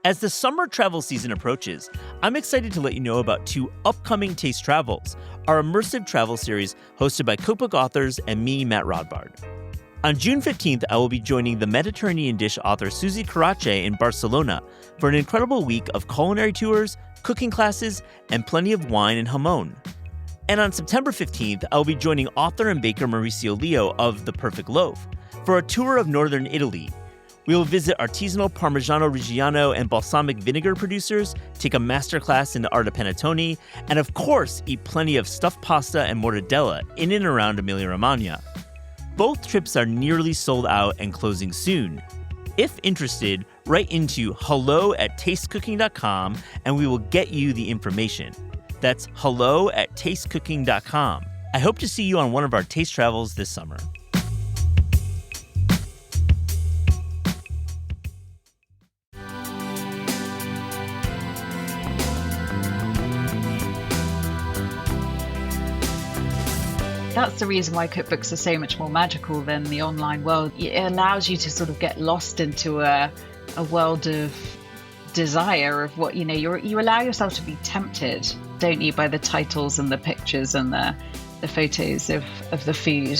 As the summer travel season approaches, I'm excited to let you know about 2 upcoming Taste Travels, our immersive travel series hosted by cookbook authors and me, Matt Rodbard. On June 15th, I will be joining the Mediterranean dish author Susie Karache in Barcelona for an incredible week of culinary tours, cooking classes, and plenty of wine and jamon. And on September 15th, I will be joining author and baker Mauricio Leo of The Perfect Loaf for a tour of northern Italy. We will visit artisanal Parmigiano Reggiano and balsamic vinegar producers, take a masterclass in the art of panettone, and of course, eat plenty of stuffed pasta and mortadella in and around Emilia-Romagna. Both trips are nearly sold out and closing soon. If interested, write into hello@tastecooking.com and we will get you the information. That's hello@tastecooking.com. I hope to see you on one of our taste travels this summer. That's the reason why cookbooks are so much more magical than the online world. It allows you to sort of get lost into a world of desire of what, you allow yourself to be tempted, don't you, by the titles and the pictures and the photos of the food.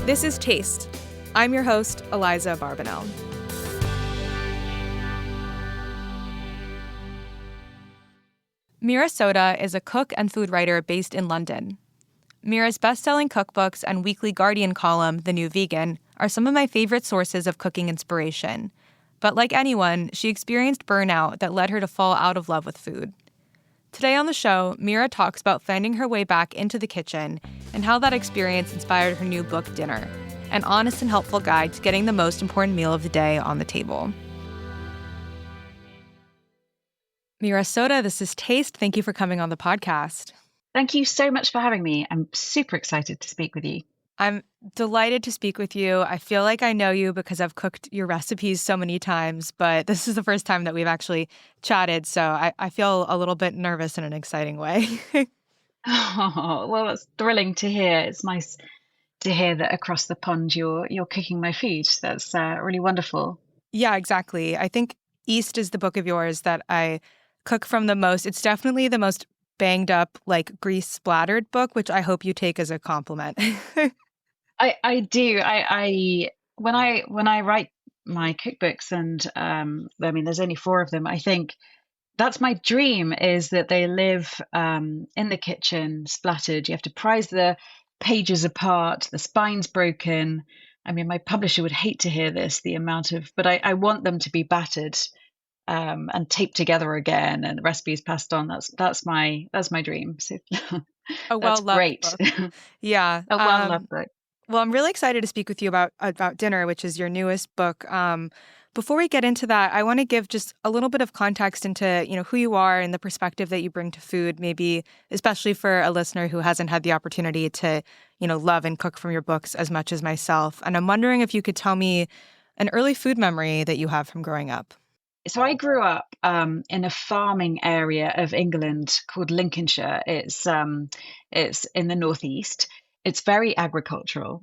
This is Taste. I'm your host, Eliza Barbanel. Meera Sodha is a cook and food writer based in London. Meera's best-selling cookbooks and weekly Guardian column, The New Vegan, are some of my favorite sources of cooking inspiration. But like anyone, she experienced burnout that led her to fall out of love with food. Today on the show, Meera talks about finding her way back into the kitchen and how that experience inspired her new book, Dinner, an honest and helpful guide to getting the most important meal of the day on the table. Meera Sodha, this is Taste. Thank you for coming on the podcast. Thank you so much for having me. I'm super excited to speak with you. I'm delighted to speak with you. I feel like I know you because I've cooked your recipes so many times, but this is the first time that we've actually chatted, so I feel a little bit nervous in an exciting way. Oh, well, that's thrilling to hear. It's nice to hear that across the pond you're cooking my food. That's really wonderful. Yeah, exactly. I think East is the book of yours that I cook from the most. It's definitely the most banged up, like grease splattered book, which I hope you take as a compliment. I do. When I write my cookbooks, and there's only 4 of them. I think that's my dream, is that they live in the kitchen, splattered. You have to prise the pages apart. The spine's broken. I mean, my publisher would hate to hear this, but I want them to be battered and taped together again, and recipes passed on. That's my dream. So a well-loved book. Yeah, a well-loved book. Well, I'm really excited to speak with you about Dinner, which is your newest book. Before we get into that, I want to give just a little bit of context into who you are and the perspective that you bring to food, maybe especially for a listener who hasn't had the opportunity to love and cook from your books as much as myself. And I'm wondering if you could tell me an early food memory that you have from growing up. So I grew up in a farming area of England called Lincolnshire. It's in the northeast. It's very agricultural.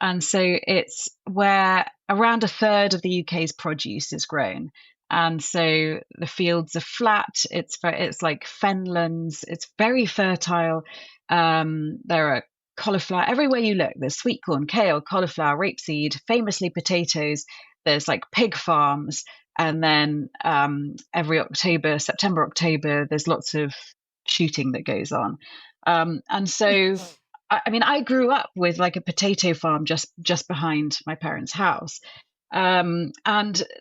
And so it's where around a third of the UK's produce is grown. And so the fields are flat. It's like fenlands. It's very fertile. There are cauliflower everywhere you look. There's sweet corn, kale, cauliflower, rapeseed, famously potatoes. There's like pig farms. And then every September, October, there's lots of shooting that goes on. And so, I grew up with like a potato farm just behind my parents' house. And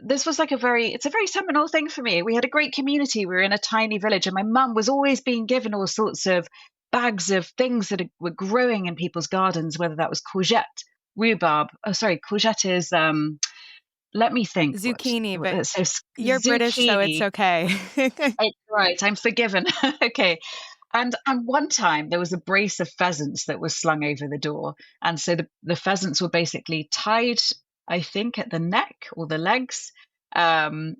this was like it's a very seminal thing for me. We had a great community. We were in a tiny village, and my mum was always being given all sorts of bags of things that were growing in people's gardens, whether that was courgette, rhubarb. Oh, sorry, courgette is... let me think. Zucchini, but you're zucchini. British, so it's okay. Right, I'm forgiven. Okay. And one time there was a brace of pheasants that was slung over the door. And so the pheasants were basically tied, I think, at the neck or the legs. And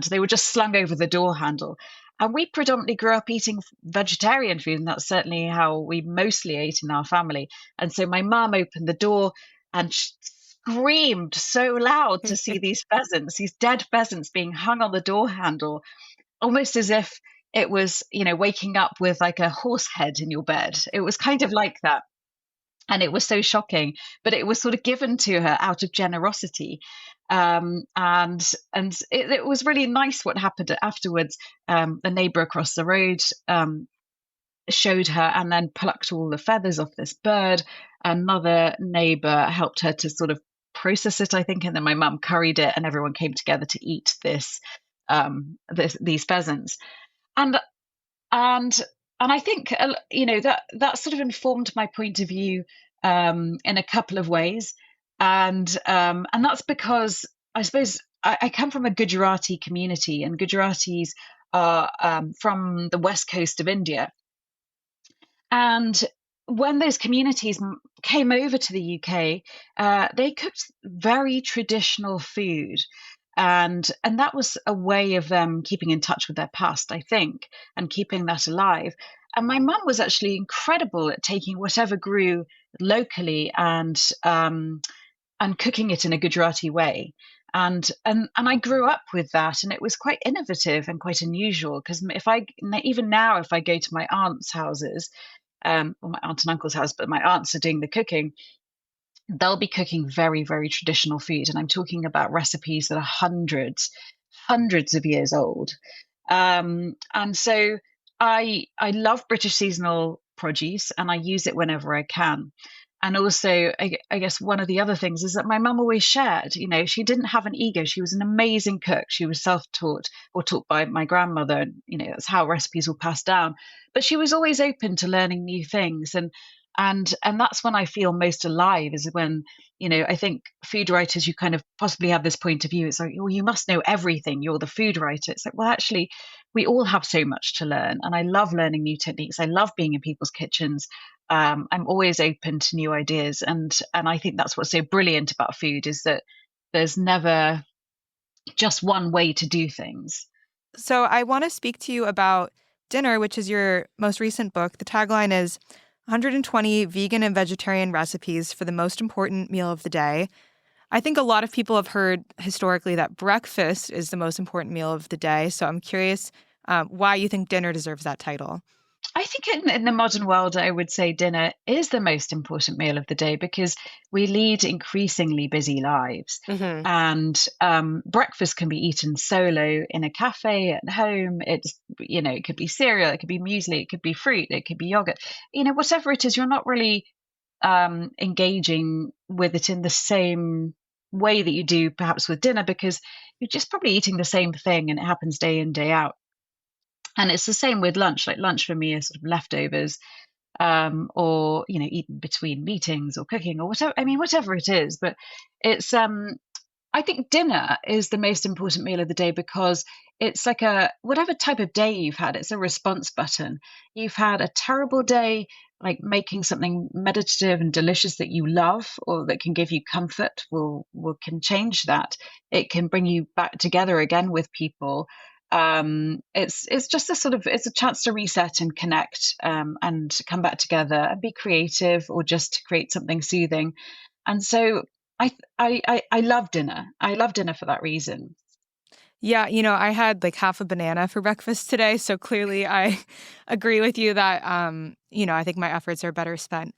they were just slung over the door handle. And we predominantly grew up eating vegetarian food, and that's certainly how we mostly ate in our family. And so my mum opened the door and screamed so loud to see these pheasants, these dead pheasants being hung on the door handle, almost as if it was, waking up with like a horse head in your bed. It was kind of like that. And it was so shocking, but it was sort of given to her out of generosity. And it was really nice what happened afterwards. The neighbor across the road showed her and then plucked all the feathers off this bird. Another neighbor helped her to sort of process it, I think, and then my mum curried it, and everyone came together to eat these pheasants. And and I think that sort of informed my point of view in a couple of ways, and that's because I suppose I come from a Gujarati community, and Gujaratis are from the west coast of India. And when those communities came over to the UK, they cooked very traditional food. And that was a way of them keeping in touch with their past, I think, and keeping that alive. And my mum was actually incredible at taking whatever grew locally and cooking it in a Gujarati way. And I grew up with that, and it was quite innovative and quite unusual. Because even now, if I go to my aunt's houses, or my aunt and uncle's house, but my aunts are doing the cooking, they'll be cooking very, very traditional food. And I'm talking about recipes that are hundreds of years old. And so I love British seasonal produce, and I use it whenever I can. And also, I guess one of the other things is that my mum always shared. She didn't have an ego. She was an amazing cook. She was self-taught or taught by my grandmother. And, that's how recipes were passed down. But she was always open to learning new things. And that's when I feel most alive, is when, I think food writers, you kind of possibly have this point of view. It's like, well, you must know everything. You're the food writer. It's like, well, actually, we all have so much to learn. And I love learning new techniques. I love being in people's kitchens. I'm always open to new ideas. And I think that's what's so brilliant about food, is that there's never just one way to do things. So I want to speak to you about Dinner, which is your most recent book. The tagline is 120 vegan and vegetarian recipes for the most important meal of the day. I think a lot of people have heard historically that breakfast is the most important meal of the day. So I'm curious why you think dinner deserves that title. I think in the modern world, I would say dinner is the most important meal of the day, because we lead increasingly busy lives. Mm-hmm. And breakfast can be eaten solo in a cafe, at home. It could be cereal, it could be muesli, it could be fruit, it could be yogurt. Whatever it is, you're not really engaging with it in the same way that you do perhaps with dinner, because you're just probably eating the same thing, and it happens day in, day out. And it's the same with lunch. Like, lunch for me is sort of leftovers, or eaten between meetings or cooking or whatever. I mean, whatever it is. But it's I think dinner is the most important meal of the day, because it's like whatever type of day you've had, it's a response button. You've had a terrible day, like making something meditative and delicious that you love, or that can give you comfort, can change that. It can bring you back together again with people. It's just it's a chance to reset and connect, and come back together and be creative, or just to create something soothing. And so I love dinner. I love dinner for that reason. Yeah, I had like half a banana for breakfast today, so clearly I agree with you that I think my efforts are better spent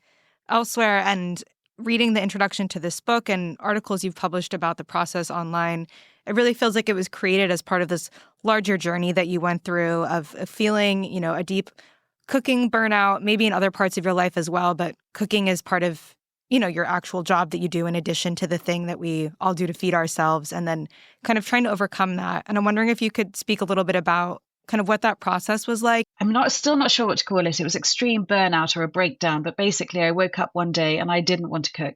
elsewhere. And reading the introduction to this book and articles you've published about the process online, it really feels like it was created as part of this larger journey that you went through of feeling, a deep cooking burnout, maybe in other parts of your life as well, but cooking is part of, your actual job that you do in addition to the thing that we all do to feed ourselves, and then kind of trying to overcome that. And I'm wondering if you could speak a little bit about kind of what that process was like. I'm still not sure what to call it. It was extreme burnout or a breakdown, but basically I woke up one day and I didn't want to cook,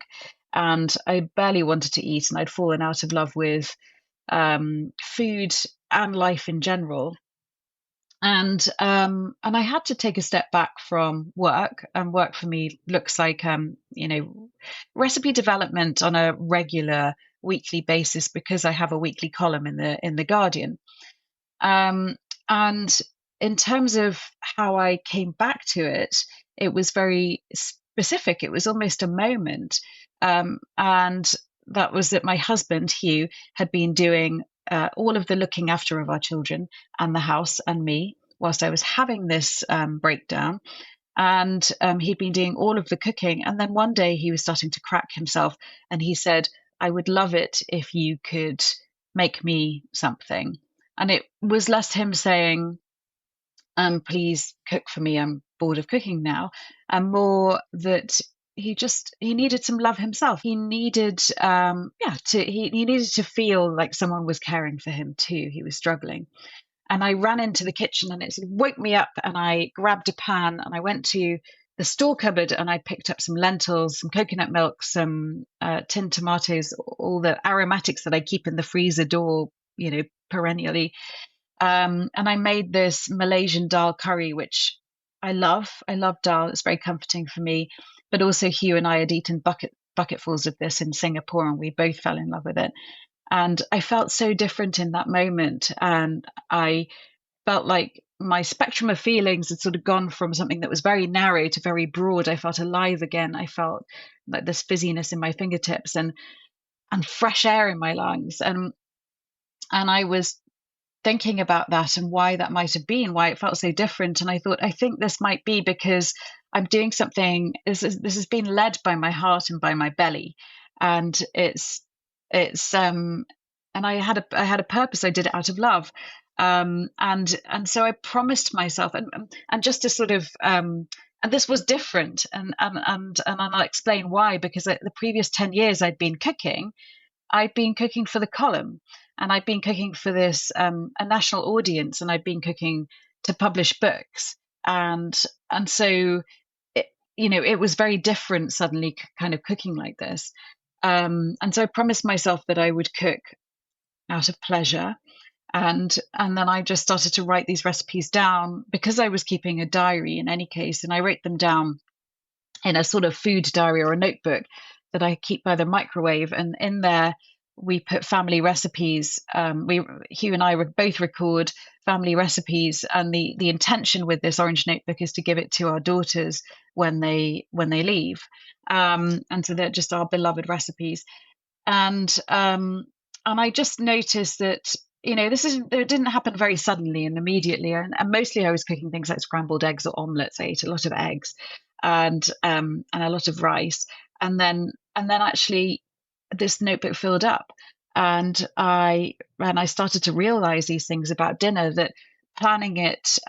and I barely wanted to eat, and I'd fallen out of love with food and life in general. And I had to take a step back from work, and work for me looks like recipe development on a regular weekly basis, because I have a weekly column in the Guardian. And in terms of how I came back to it, it was very specific. It was almost a moment. And that my husband, Hugh, had been doing all of the looking after of our children and the house and me whilst I was having this breakdown. And he'd been doing all of the cooking. And then one day he was starting to crack himself. And he said, I would love it if you could make me something. And it was less him saying, please cook for me, I'm bored of cooking now, and more that he needed some love himself. He needed he needed to feel like someone was caring for him too. He was struggling. And I ran into the kitchen and it sort of woke me up, and I grabbed a pan and I went to the store cupboard and I picked up some lentils, some coconut milk, some tinned tomatoes, all the aromatics that I keep in the freezer door, perennially. And I made this Malaysian dal curry, which I love. I love dal. It's very comforting for me. But also Hugh and I had eaten bucketfuls of this in Singapore, and we both fell in love with it. And I felt so different in that moment. And I felt like my spectrum of feelings had sort of gone from something that was very narrow to very broad. I felt alive again. I felt like this fizziness in my fingertips and fresh air in my lungs. And I was thinking about that and why that might have been, why it felt so different. And I thought, I think this might be because I'm doing something, this has been led by my heart and by my belly. And and I had a purpose. I did it out of love. And so I promised myself, and just to sort of, and this was different. And I'll explain why, because the previous 10 years I'd been cooking for the column, and I'd been cooking for this a national audience, and I'd been cooking to publish books, and so it was very different suddenly, kind of cooking like this, and so I promised myself that I would cook out of pleasure, and then I just started to write these recipes down because I was keeping a diary in any case, and I wrote them down in a sort of food diary or a notebook that I keep by the microwave, and in there we put family recipes. Hugh and I would both record family recipes, and the intention with this orange notebook is to give it to our daughters when they leave, and so they're just our beloved recipes. And I just noticed that it didn't happen very suddenly and immediately, and mostly I was cooking things like scrambled eggs or omelets. I ate a lot of eggs and a lot of rice, and then actually this notebook filled up, and I started to realize these things about dinner, that planning it,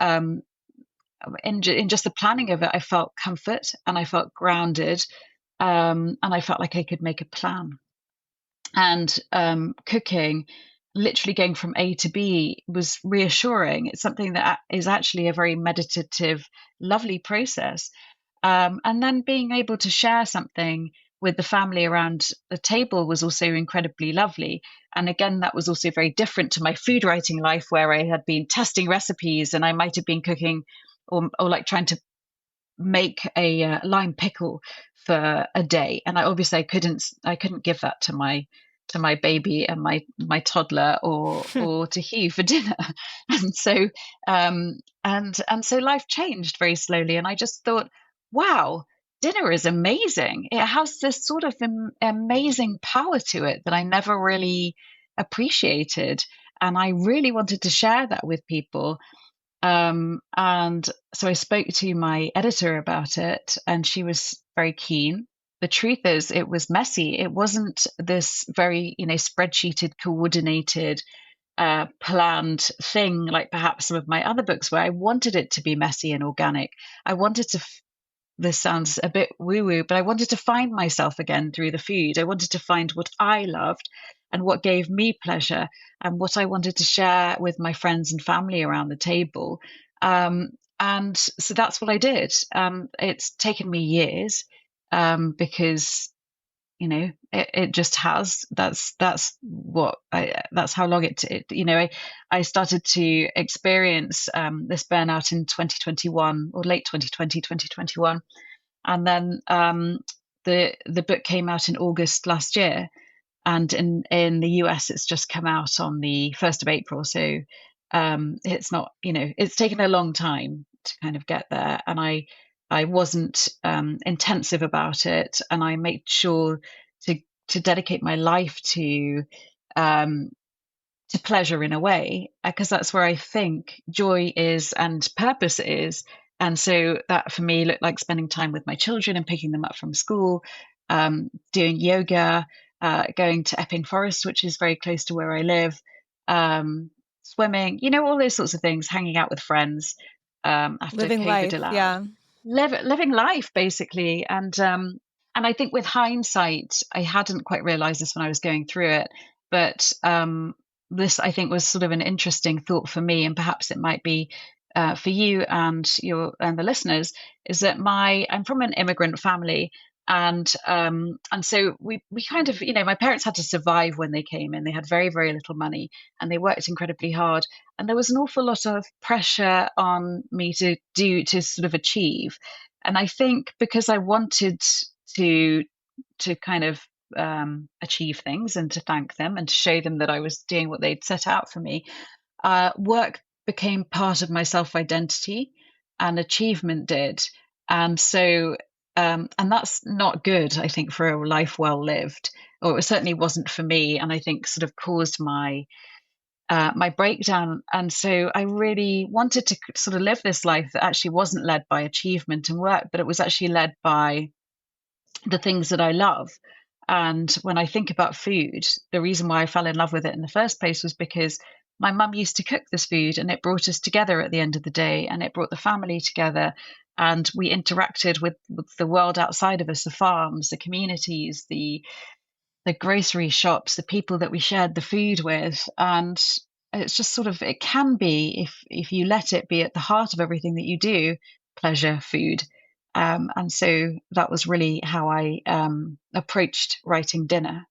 in just the planning of it, I felt comfort and I felt grounded, and I felt like I could make a plan. And cooking, literally going from A to B, was reassuring. It's something that is actually a very meditative, lovely process. And then being able to share something with the family around the table was also incredibly lovely. And again, that was also very different to my food writing life, where I had been testing recipes and I might have been cooking or like trying to make a lime pickle for a day, and I couldn't give that to my baby and my toddler or to Hugh for dinner. And so so life changed very slowly, and I just thought, wow, dinner is amazing. It has this sort of amazing power to it that I never really appreciated, and I really wanted to share that with people. And so I spoke to my editor about it, and she was very keen. The truth is, it was messy. It wasn't this very, spreadsheeted, coordinated, planned thing like perhaps some of my other books, where I wanted it to be messy and organic. I wanted to, this sounds a bit woo-woo, but I wanted to find myself again through the food. I wanted to find what I loved and what gave me pleasure and what I wanted to share with my friends and family around the table. And so that's what I did. It's taken me years, because it just has. That's how long I started to experience this burnout in 2021, or late 2020, 2021, and then the book came out in August last year, and in the US it's just come out on the 1st of April. So it's not, it's taken a long time to kind of get there, and I wasn't intensive about it, and I made sure to to dedicate my life um, to pleasure in a way, because that's where I think joy is and purpose is. And so that for me looked like spending time with my children and picking them up from school, doing yoga, going to Epping Forest, which is very close to where I live, swimming, all those sorts of things, hanging out with friends after Living COVID life. allowed. Yeah. Living life, basically. And I think with hindsight, I hadn't quite realized this when I was going through it, but this, I think, was sort of an interesting thought for me, and perhaps it might be for you and the listeners. Is that I'm from an immigrant family, and so we kind of, my parents had to survive when they came in. They had very, very little money, and they worked incredibly hard, and there was an awful lot of pressure on me to sort of achieve. And I think because I wanted to kind of achieve things and to thank them and to show them that I was doing what they'd set out for me, work became part of my self-identity, and achievement did. And so, and that's not good, I think, for a life well lived, or it certainly wasn't for me. And I think sort of caused my breakdown. And so I really wanted to sort of live this life that actually wasn't led by achievement and work, but it was actually led by the things that I love. And when I think about food, the reason why I fell in love with it in the first place was because my mum used to cook this food, and it brought us together at the end of the day, and it brought the family together. And we interacted with the world outside of us, the farms, the communities, the grocery shops, the people that we shared the food with. And it's just sort of, it can be, if you let it be at the heart of everything that you do, pleasure, food. And so that was really how I approached writing dinner.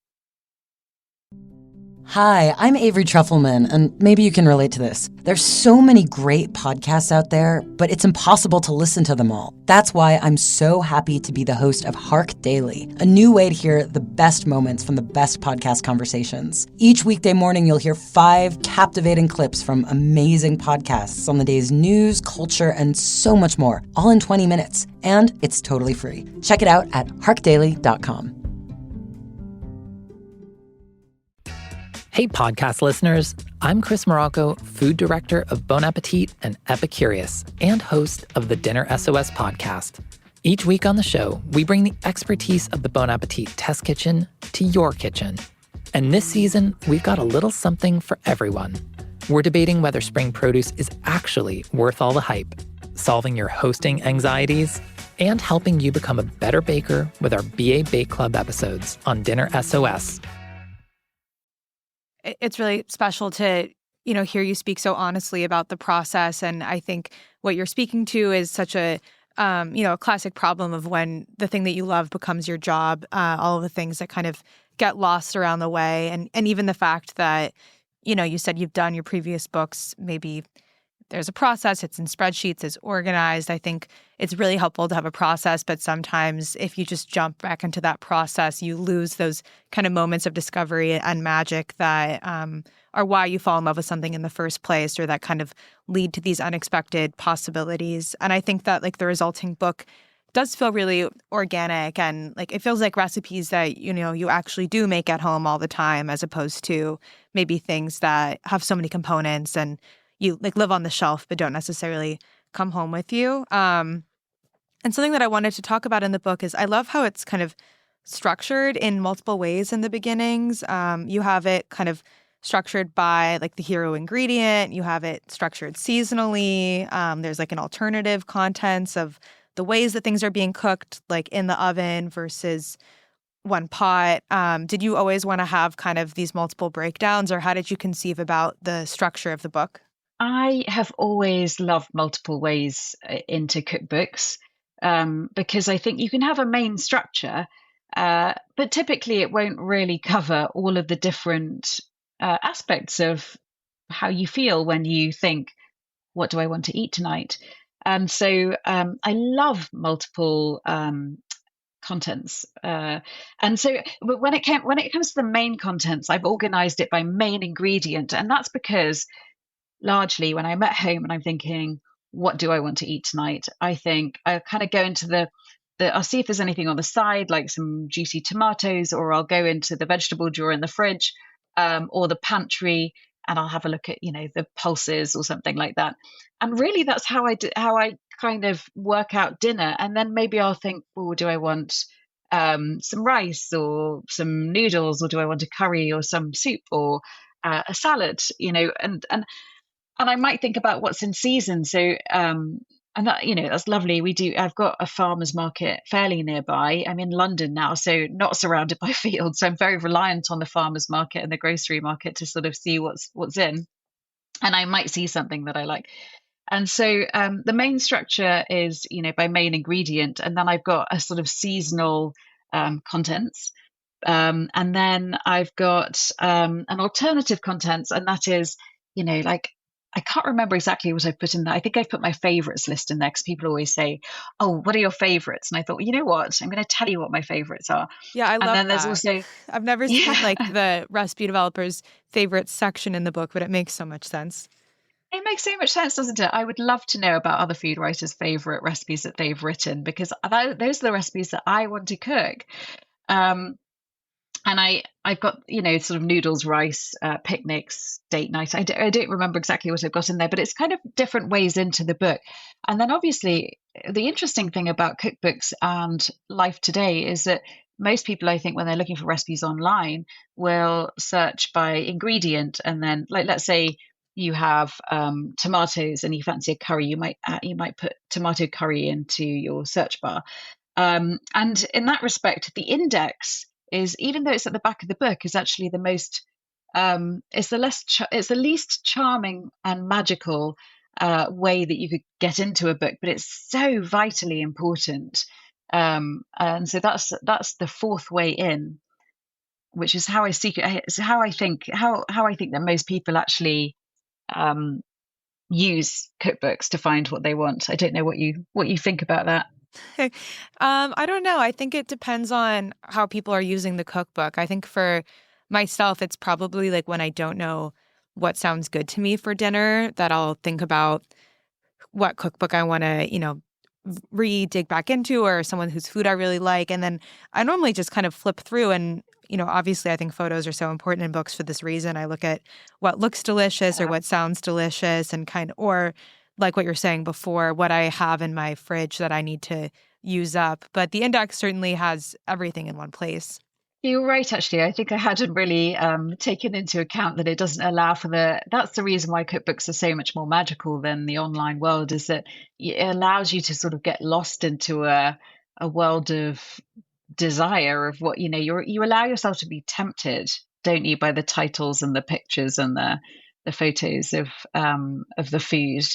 Hi, I'm Avery Trufelman, and maybe you can relate to this. There's so many great podcasts out there, but it's impossible to listen to them all. That's why I'm so happy to be the host of Hark Daily, a new way to hear the best moments from the best podcast conversations. Each weekday morning, you'll hear 5 captivating clips from amazing podcasts on the day's news, culture, and so much more, all in 20 minutes. And it's totally free. Check it out at harkdaily.com. Hey, podcast listeners. I'm Chris Morocco, food director of Bon Appetit and Epicurious, and host of the Dinner SOS podcast. Each week on the show, we bring the expertise of the Bon Appetit test kitchen to your kitchen. And this season, we've got a little something for everyone. We're debating whether spring produce is actually worth all the hype, solving your hosting anxieties, and helping you become a better baker with our BA Bake Club episodes on Dinner SOS. It's really special to, hear you speak so honestly about the process. And I think what you're speaking to is such a classic problem of when the thing that you love becomes your job, all of the things that kind of get lost around the way. And even the fact that, you said you've done your previous books, maybe there's a process, it's in spreadsheets, it's organized. I think it's really helpful to have a process, but sometimes if you just jump back into that process, you lose those kind of moments of discovery and magic that are why you fall in love with something in the first place, or that kind of lead to these unexpected possibilities. And I think that the resulting book does feel really organic, and it feels like recipes that, you actually do make at home all the time, as opposed to maybe things that have so many components and you live on the shelf but don't necessarily come home with you. And something that I wanted to talk about in the book is I love how it's kind of structured in multiple ways in the beginnings. You have it kind of structured by the hero ingredient. You have it structured seasonally. There's an alternative contents of the ways that things are being cooked, in the oven versus one pot. Did you always want to have kind of these multiple breakdowns, or how did you conceive about the structure of the book? I have always loved multiple ways into cookbooks, because I think you can have a main structure, but typically it won't really cover all of the different aspects of how you feel when you think, what do I want to eat tonight? And so I love multiple contents. And so but when it comes to the main contents, I've organized it by main ingredient. And that's because largely when I'm at home and I'm thinking, what do I want to eat tonight? I think I kind of go into the I'll see if there's anything on the side, like some juicy tomatoes, or I'll go into the vegetable drawer in the fridge, or the pantry, and I'll have a look at, the pulses or something like that. And really, that's how I kind of work out dinner. And then maybe I'll think, oh, do I want some rice or some noodles, or do I want a curry or some soup or a salad? And I might think about what's in season. So, and that, that's lovely. I've got a farmer's market fairly nearby. I'm in London now, so not surrounded by fields. So I'm very reliant on the farmer's market and the grocery market to sort of see what's in. And I might see something that I like. And so the main structure is, by main ingredient. And then I've got a sort of seasonal contents. And then I've got an alternative contents, and that is, like, I can't remember exactly what I put in there. I think I put my favorites list in there, because people always say, oh, what are your favorites? And I thought, you know what? I'm going to tell you what my favorites are. Yeah, I love And then that. there's also, I've never seen like the recipe developers' favorites section in the book, but it makes so much sense. it makes so much sense, doesn't it? I would love to know about other food writers' favorite recipes that they've written, because those are the recipes that I want to cook. And I've got, sort of noodles, rice, picnics, date night. I don't remember exactly what I've got in there, but it's kind of different ways into the book. And then obviously, the interesting thing about cookbooks and life today is that most people, I think, when they're looking for recipes online, will search by ingredient. And then, like, let's say you have tomatoes and you fancy a curry, you might put tomato curry into your search bar. And in that respect, the index is, even though it's at the back of the book, is actually the most it's the least charming and magical way that you could get into a book, but it's so vitally important. And so that's the fourth way in, which is how I see it. It's how I think that most people actually use cookbooks to find what they want. I don't know what you think about that. I don't know. I think it depends on how people are using the cookbook. I think for myself, it's probably like when I don't know what sounds good to me for dinner, that I'll think about what cookbook I want to, dig back into, or someone whose food I really like. And then I normally just kind of flip through, and, obviously I think photos are so important in books for this reason. I look at what looks delicious or what sounds delicious, and or like what you're saying before, what I have in my fridge that I need to use up. But the index certainly has everything in one place. You're right, actually. I think I hadn't really taken into account that it doesn't allow for that's the reason why cookbooks are so much more magical than the online world, is that it allows you to sort of get lost into a world of desire of what, you allow yourself to be tempted, don't you, by the titles and the pictures and the photos of the food.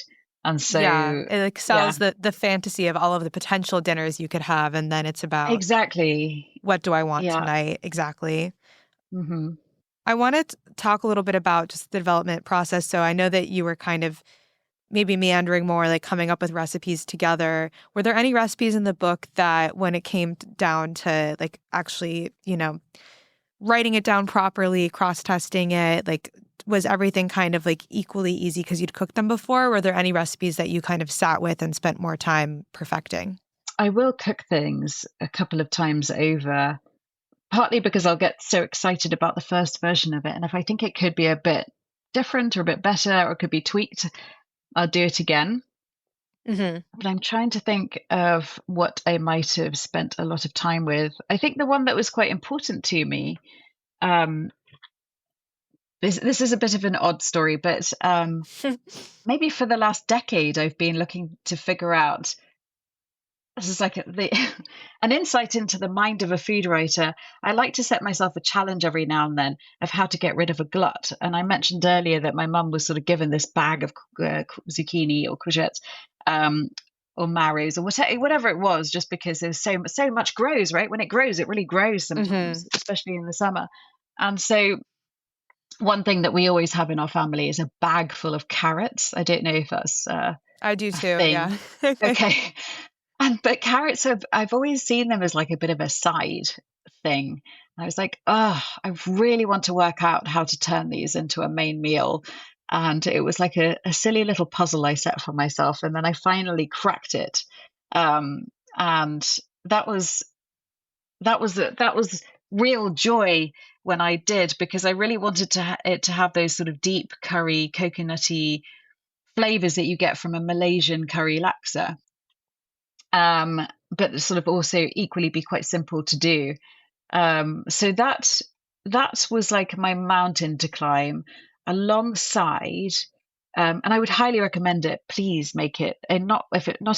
And so it sells the fantasy of all of the potential dinners you could have, and then it's about exactly what do I want tonight. Exactly. Mm-hmm. I want to talk a little bit about just the development process. So I know that you were kind of maybe meandering more, like coming up with recipes together. Were there any recipes in the book that, when it came down to like actually, writing it down properly, cross-testing it, like, was everything kind of like equally easy because you'd cooked them before? Were there any recipes that you kind of sat with and spent more time perfecting? I will cook things a couple of times over, partly because I'll get so excited about the first version of it. And if I think it could be a bit different or a bit better or could be tweaked, I'll do it again. Mm-hmm. But I'm trying to think of what I might have spent a lot of time with. I think the one that was quite important to me, this is a bit of an odd story, but maybe for the last decade, I've been looking to figure out, this is like an insight into the mind of a food writer. I like to set myself a challenge every now and then of how to get rid of a glut. And I mentioned earlier that my mum was sort of given this bag of zucchini or courgettes or marrows or whatever it was, just because there's so much grows, right? When it grows, it really grows sometimes, especially in the summer. And so one thing that we always have in our family is a bag full of carrots. I don't know if that's I do too, yeah. Okay. But carrots, I've always seen them as like a bit of a side thing. I was like, I really want to work out how to turn these into a main meal. And it was like a silly little puzzle I set for myself. And then I finally cracked it. And that was that was real joy when I did, because I really wanted it to have those sort of deep curry, coconutty flavors that you get from a Malaysian curry laksa, but sort of also equally be quite simple to do. So that was like my mountain to climb alongside. And I would highly recommend it. Please make it, and not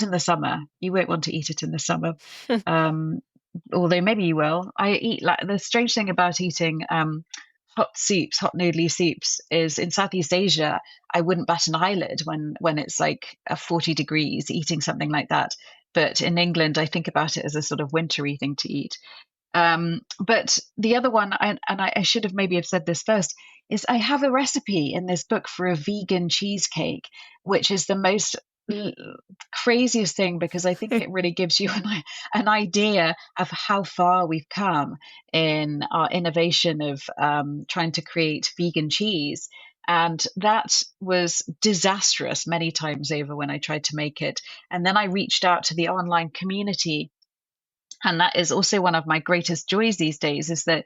in the summer. You won't want to eat it in the summer. Although maybe you will. I eat, like, the strange thing about eating hot soups, hot noodly soups, is in Southeast Asia, I wouldn't bat an eyelid when it's like 40 degrees eating something like that. But in England, I think about it as a sort of wintry thing to eat. But the other one, I should have maybe have said this first, is I have a recipe in this book for a vegan cheesecake, which is the most craziest thing, because I think it really gives you an idea of how far we've come in our innovation of trying to create vegan cheese. And that was disastrous many times over when I tried to make it. And then I reached out to the online community. And that is also one of my greatest joys these days, is that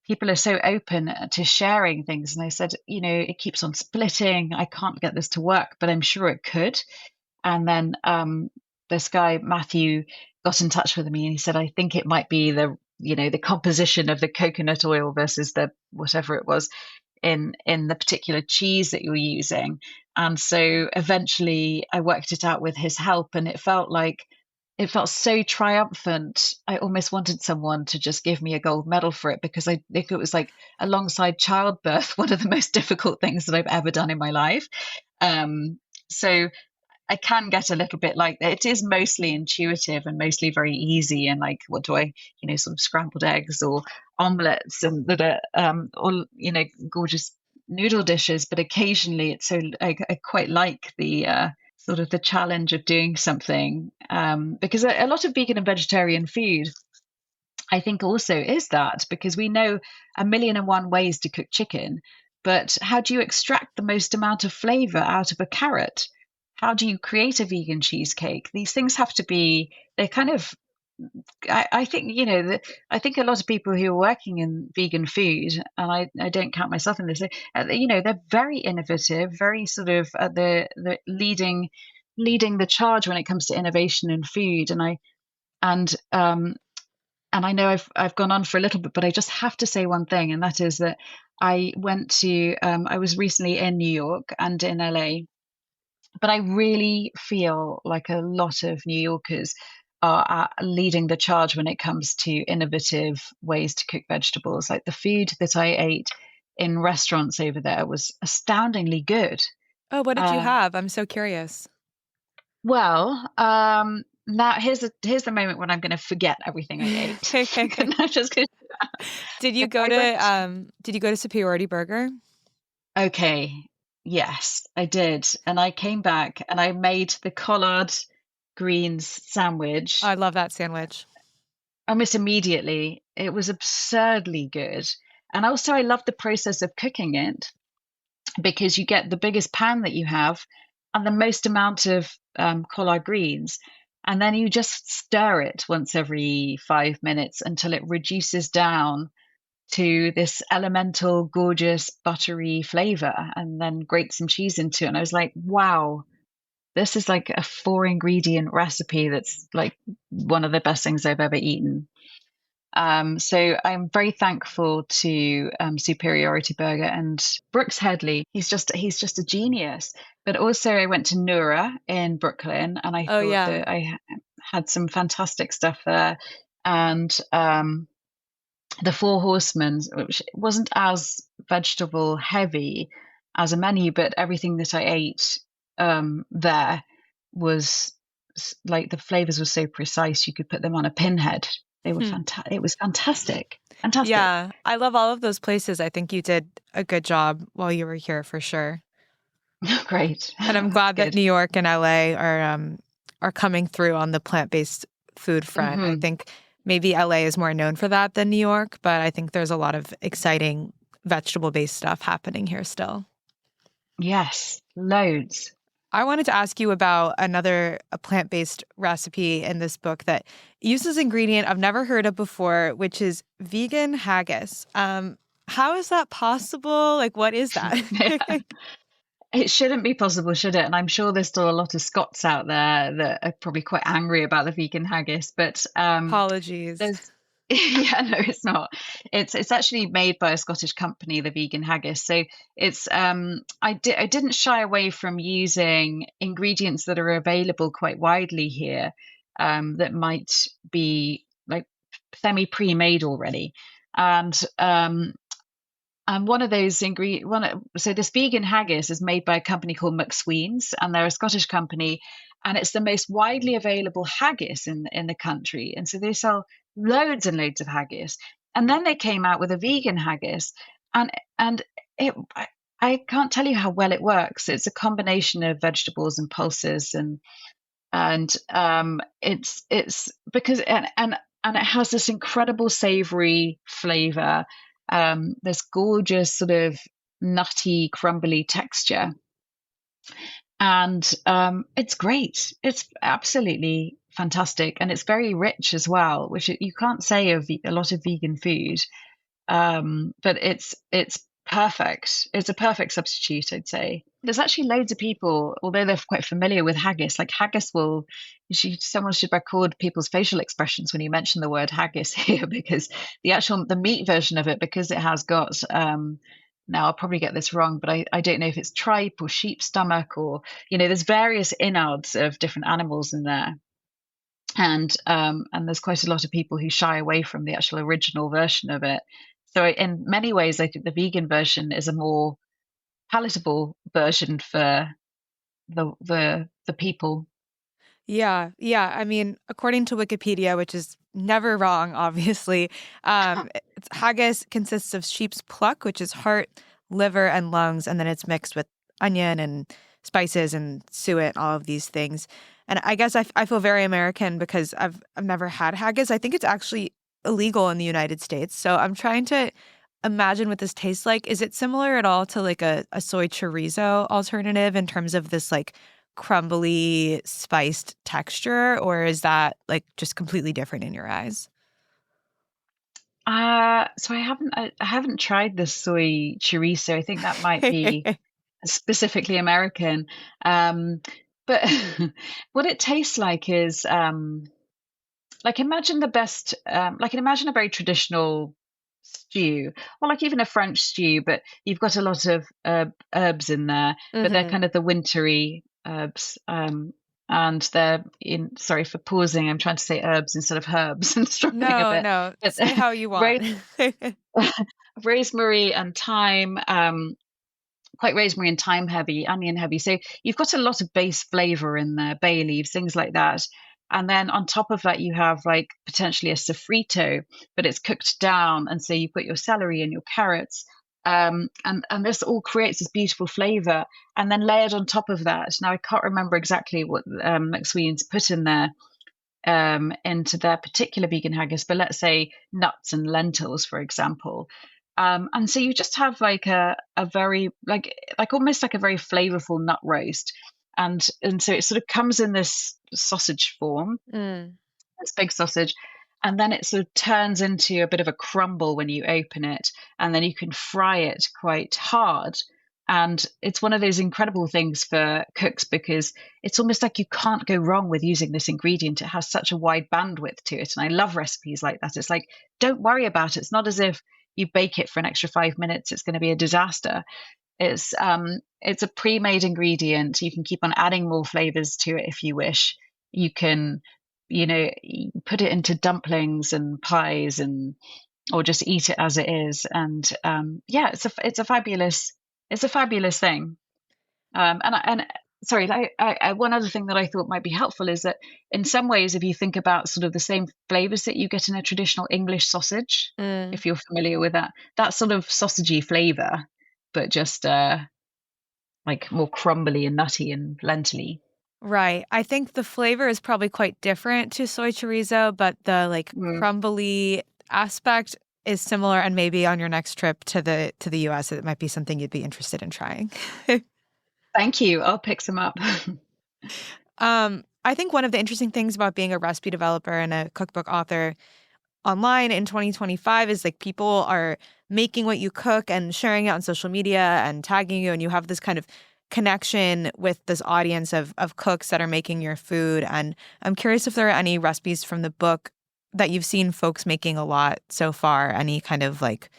people are so open to sharing things. And I said, it keeps on splitting. I can't get this to work, but I'm sure it could. And then this guy, Matthew, got in touch with me, and he said, I think it might be the composition of the coconut oil versus the whatever it was in the particular cheese that you're using. And so eventually I worked it out with his help, and it felt so triumphant. I almost wanted someone to just give me a gold medal for it, because I think it was like, alongside childbirth, one of the most difficult things that I've ever done in my life. So I can get a little bit like that. It is mostly intuitive and mostly very easy. And like, what do I, sort of scrambled eggs or omelets, and that are, or, gorgeous noodle dishes. But occasionally it's so, I quite like the, sort of the challenge of doing something, because a lot of vegan and vegetarian food, I think, also is that, because we know 1,000,001 ways to cook chicken, but how do you extract the most amount of flavor out of a carrot? How do you create a vegan cheesecake? These things have to be, they're kind of, I think, I think a lot of people who are working in vegan food, and I don't count myself in this, they're very innovative, very sort of the leading the charge when it comes to innovation in food. And I know I've gone on for a little bit, but I just have to say one thing, and that is that I was recently in New York and in LA, but I really feel like a lot of New Yorkers are leading the charge when it comes to innovative ways to cook vegetables. Like, the food that I ate in restaurants over there was astoundingly good. Oh, what did you have? I'm so curious. Well, now here's the moment when I'm going to forget everything I ate. I'm just gonna, Did you go to Superiority Burger? Okay. Yes, I did. And I came back and I made the collard greens sandwich I love that sandwich. almost immediately. It was absurdly good. And also, I love the process of cooking it, because you get the biggest pan that you have and the most amount of collard greens. And then you just stir it once every 5 minutes until it reduces down to this elemental, gorgeous, buttery flavor, and then grate some cheese into it. And I was like, wow, this is like a 4-ingredient recipe that's like one of the best things I've ever eaten. So I'm very thankful to Superiority Burger and Brooks Headley. He's just a genius. But also, I went to Meera in Brooklyn, and I thought that I had some fantastic stuff there. And the Four Horsemen, which wasn't as vegetable heavy as a menu, but everything that I ate there was like, the flavors were so precise, you could put them on a pinhead. They were fantastic. It was fantastic. Yeah, I love all of those places. I think you did a good job while you were here, for sure. Great. And I'm glad that New York and LA are coming through on the plant-based food front. Mm-hmm. I think maybe LA is more known for that than New York, but I think there's a lot of exciting vegetable-based stuff happening here still. Yes, loads. I wanted to ask you about a plant-based recipe in this book that uses an ingredient I've never heard of before, which is vegan haggis. How is that possible? Like, what is that? Yeah. It shouldn't be possible, should it? And I'm sure there's still a lot of Scots out there that are probably quite angry about the vegan haggis. But Apologies. there's yeah, no, it's not. It's actually made by a Scottish company, the vegan haggis. So it's I didn't shy away from using ingredients that are available quite widely here, that might be like semi pre-made already. And one of those ingredients, so this vegan haggis is made by a company called McSween's, and they're a Scottish company, and it's the most widely available haggis in the country. And so they sell loads and loads of haggis. And then they came out with a vegan haggis, and it I can't tell you how well it works. It's a combination of vegetables and pulses, and it's because and it has this incredible savory flavor, this gorgeous sort of nutty, crumbly texture. And it's great. It's absolutely fantastic. And it's very rich as well, which you can't say of a lot of vegan food. But it's perfect. It's a perfect substitute, I'd say. There's actually loads of people, although they're quite familiar with haggis, like haggis someone should record people's facial expressions when you mention the word haggis here, because the meat version of it, because it has got, now I'll probably get this wrong, but I don't know if it's tripe or sheep stomach, or, there's various innards of different animals in there. And there's quite a lot of people who shy away from the actual original version of it. So in many ways, I think the vegan version is a more palatable version for the people. Yeah. I mean, according to Wikipedia, which is never wrong, obviously, haggis consists of sheep's pluck, which is heart, liver, and lungs, and then it's mixed with onion and spices and suet, all of these things. And I guess I feel very American because I've never had haggis. I think it's actually illegal in the United States. So I'm trying to imagine what this tastes like. Is it similar at all to like a soy chorizo alternative in terms of this like crumbly spiced texture, or is that like just completely different in your eyes? So I haven't tried the soy chorizo. I think that might be specifically American. But what it tastes like is like imagine a very traditional stew, or like even a French stew, but you've got a lot of herbs in there, but they're kind of the wintry herbs. And they're sorry for pausing, I'm trying to say herbs instead of herbs and struggling a bit. No, say how you want. Rosemary and thyme, quite rosemary and thyme heavy, onion heavy. So you've got a lot of base flavor in there, bay leaves, things like that. And then on top of that, you have like potentially a sofrito, but it's cooked down. And so you put your celery and your carrots, and this all creates this beautiful flavor. And then layered on top of that, now I can't remember exactly what McSween's put in there, into their particular vegan haggis, but let's say nuts and lentils, for example. And so you just have like a very like almost like a very flavorful nut roast. And so it sort of comes in this sausage form, this big sausage, and then it sort of turns into a bit of a crumble when you open it, and then you can fry it quite hard. And it's one of those incredible things for cooks because it's almost like you can't go wrong with using this ingredient. It has such a wide bandwidth to it. And I love recipes like that. It's like, don't worry about it. It's not as if you bake it for an extra 5 minutes, it's going to be a disaster. It's a pre-made ingredient. You can keep on adding more flavors to it if you wish. You can, put it into dumplings and pies, or just eat it as it is. And it's a fabulous thing. Sorry, one other thing that I thought might be helpful is that in some ways, if you think about sort of the same flavors that you get in a traditional English sausage, if you're familiar with that sort of sausagey flavor, but just like more crumbly and nutty and lentily. Right. I think the flavor is probably quite different to soy chorizo, but the crumbly aspect is similar. And maybe on your next trip to the US, it might be something you'd be interested in trying. Thank you. I'll pick some up. I think one of the interesting things about being a recipe developer and a cookbook author online in 2025 is like people are making what you cook and sharing it on social media and tagging you, and you have this kind of connection with this audience of cooks that are making your food. And I'm curious if there are any recipes from the book that you've seen folks making a lot so far, any kind of like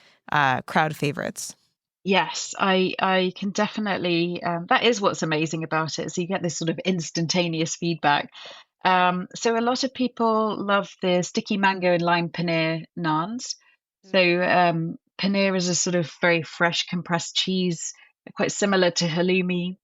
crowd favorites. Yes, I can definitely. That is what's amazing about it. So you get this sort of instantaneous feedback. So a lot of people love the sticky mango and lime paneer naans. So paneer is a sort of very fresh compressed cheese, quite similar to halloumi,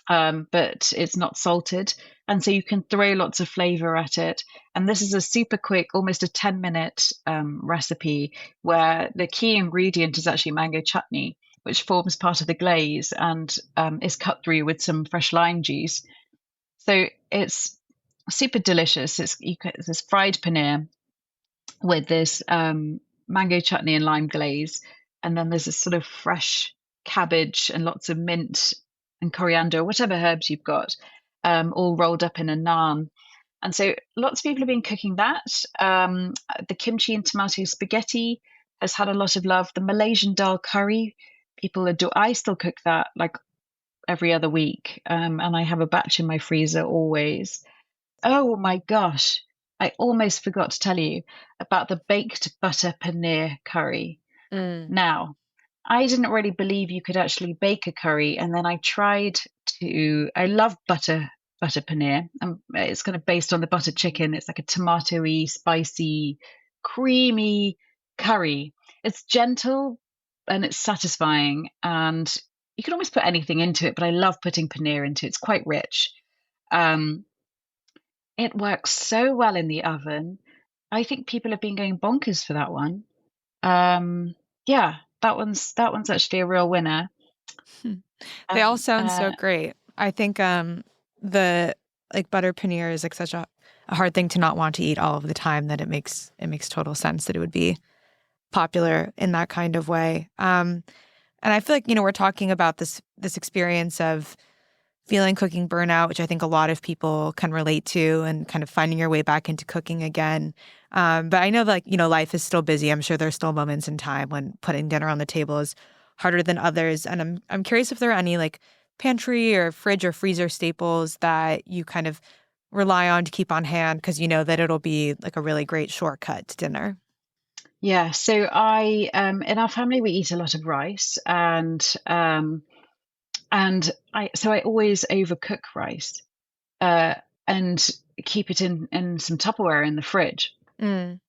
but it's not salted. And so you can throw lots of flavor at it. And this is a super quick, almost a 10-minute recipe where the key ingredient is actually mango chutney, which forms part of the glaze and is cut through with some fresh lime juice. So it's super delicious. It's this fried paneer with this mango chutney and lime glaze. And then there's this sort of fresh cabbage and lots of mint and coriander, whatever herbs you've got, all rolled up in a naan. And so lots of people have been cooking that. The kimchi and tomato spaghetti has had a lot of love. The Malaysian dal curry, people adore. I still cook that like every other week. And I have a batch in my freezer always. Oh my gosh. I almost forgot to tell you about the baked butter paneer curry. Now, I didn't really believe you could actually bake a curry, and then I tried to. I love butter paneer. It's kind of based on the butter chicken. It's like a tomatoey, spicy, creamy curry. It's gentle and it's satisfying, and you can almost put anything into it. But I love putting paneer into it. It's quite rich. It works so well in the oven. I think people have been going bonkers for that one. Yeah, that one's actually a real winner. They all sound so great. I think the like butter paneer is like such a hard thing to not want to eat all of the time that it makes total sense that it would be popular in that kind of way. And I feel like, we're talking about this experience of feeling cooking burnout, which I think a lot of people can relate to, and kind of finding your way back into cooking again. But I know that, life is still busy. I'm sure there's still moments in time when putting dinner on the table is harder than others. And I'm curious if there are any like pantry or fridge or freezer staples that you kind of rely on to keep on hand because you know that it'll be like a really great shortcut to dinner. Yeah, so I in our family we eat a lot of rice, and I always overcook rice and keep it in some Tupperware in the fridge. And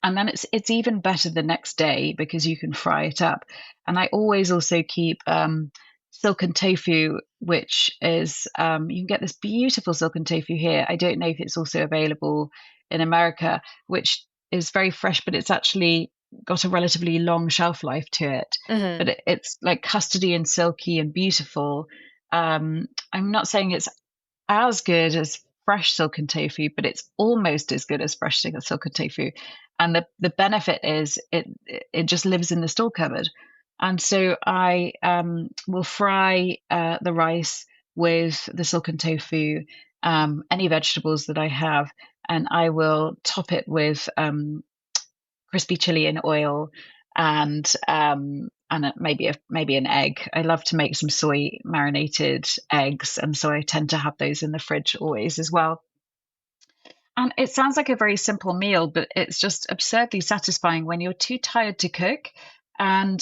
then it's even better the next day because you can fry it up. And I always also keep silken tofu, which is you can get this beautiful silken tofu here. I don't know if it's also available in America, which is very fresh, but it's actually got a relatively long shelf life to it. But it's like custardy and silky and beautiful. I'm not saying it's as good as fresh silken tofu, but it's almost as good as fresh silken tofu. And the benefit is it just lives in the store cupboard. And so I will fry the rice with the silken tofu, any vegetables that I have, and I will top it with crispy chili in oil and maybe an egg. I love to make some soy marinated eggs, and so I tend to have those in the fridge always as well. And it sounds like a very simple meal, but it's just absurdly satisfying when you're too tired to cook and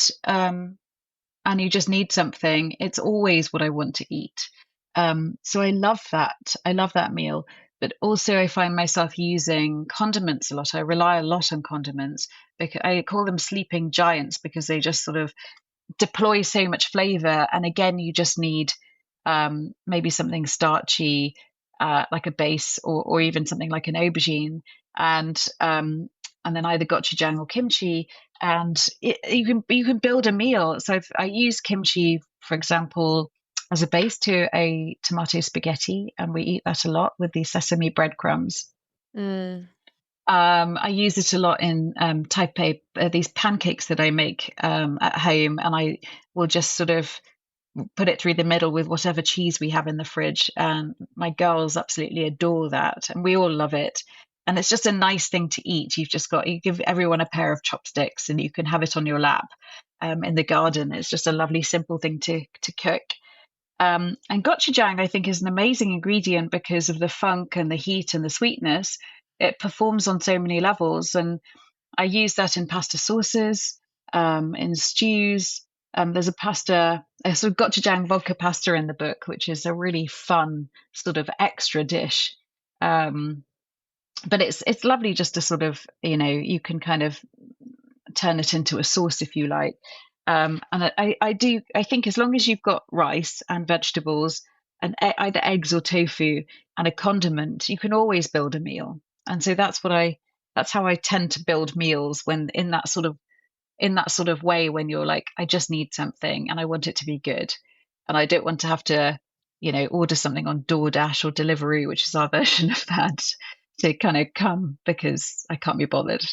you just need something. It's always what I want to eat. So I love that. I love that meal. But also I find myself using condiments a lot. I rely a lot on condiments. Because I call them sleeping giants because they just sort of deploy so much flavor. And again, you just need maybe something starchy, like a base, or even something like an aubergine, and then either gochujang or kimchi, and you can build a meal. So I use kimchi, for example, as a base to a tomato spaghetti, and we eat that a lot with the sesame breadcrumbs. I use it a lot in taipei, these pancakes that I make at home, and I will just sort of put it through the middle with whatever cheese we have in the fridge. And my girls absolutely adore that, and we all love it. And it's just a nice thing to eat. You give everyone a pair of chopsticks, and you can have it on your lap in the garden. It's just a lovely, simple thing to cook. And gochujang, I think, is an amazing ingredient because of the funk and the heat and the sweetness. It performs on so many levels, and I use that in pasta sauces, in stews. There's a sort of gochujang vodka pasta in the book, which is a really fun sort of extra dish. But it's lovely just to sort of, you can kind of turn it into a sauce if you like. And I think as long as you've got rice and vegetables and either eggs or tofu and a condiment, you can always build a meal. And so that's how I tend to build meals, when in that sort of way, when you're like, I just need something and I want it to be good. And I don't want to have to, order something on DoorDash or Deliveroo, which is our version of that, to kind of come because I can't be bothered.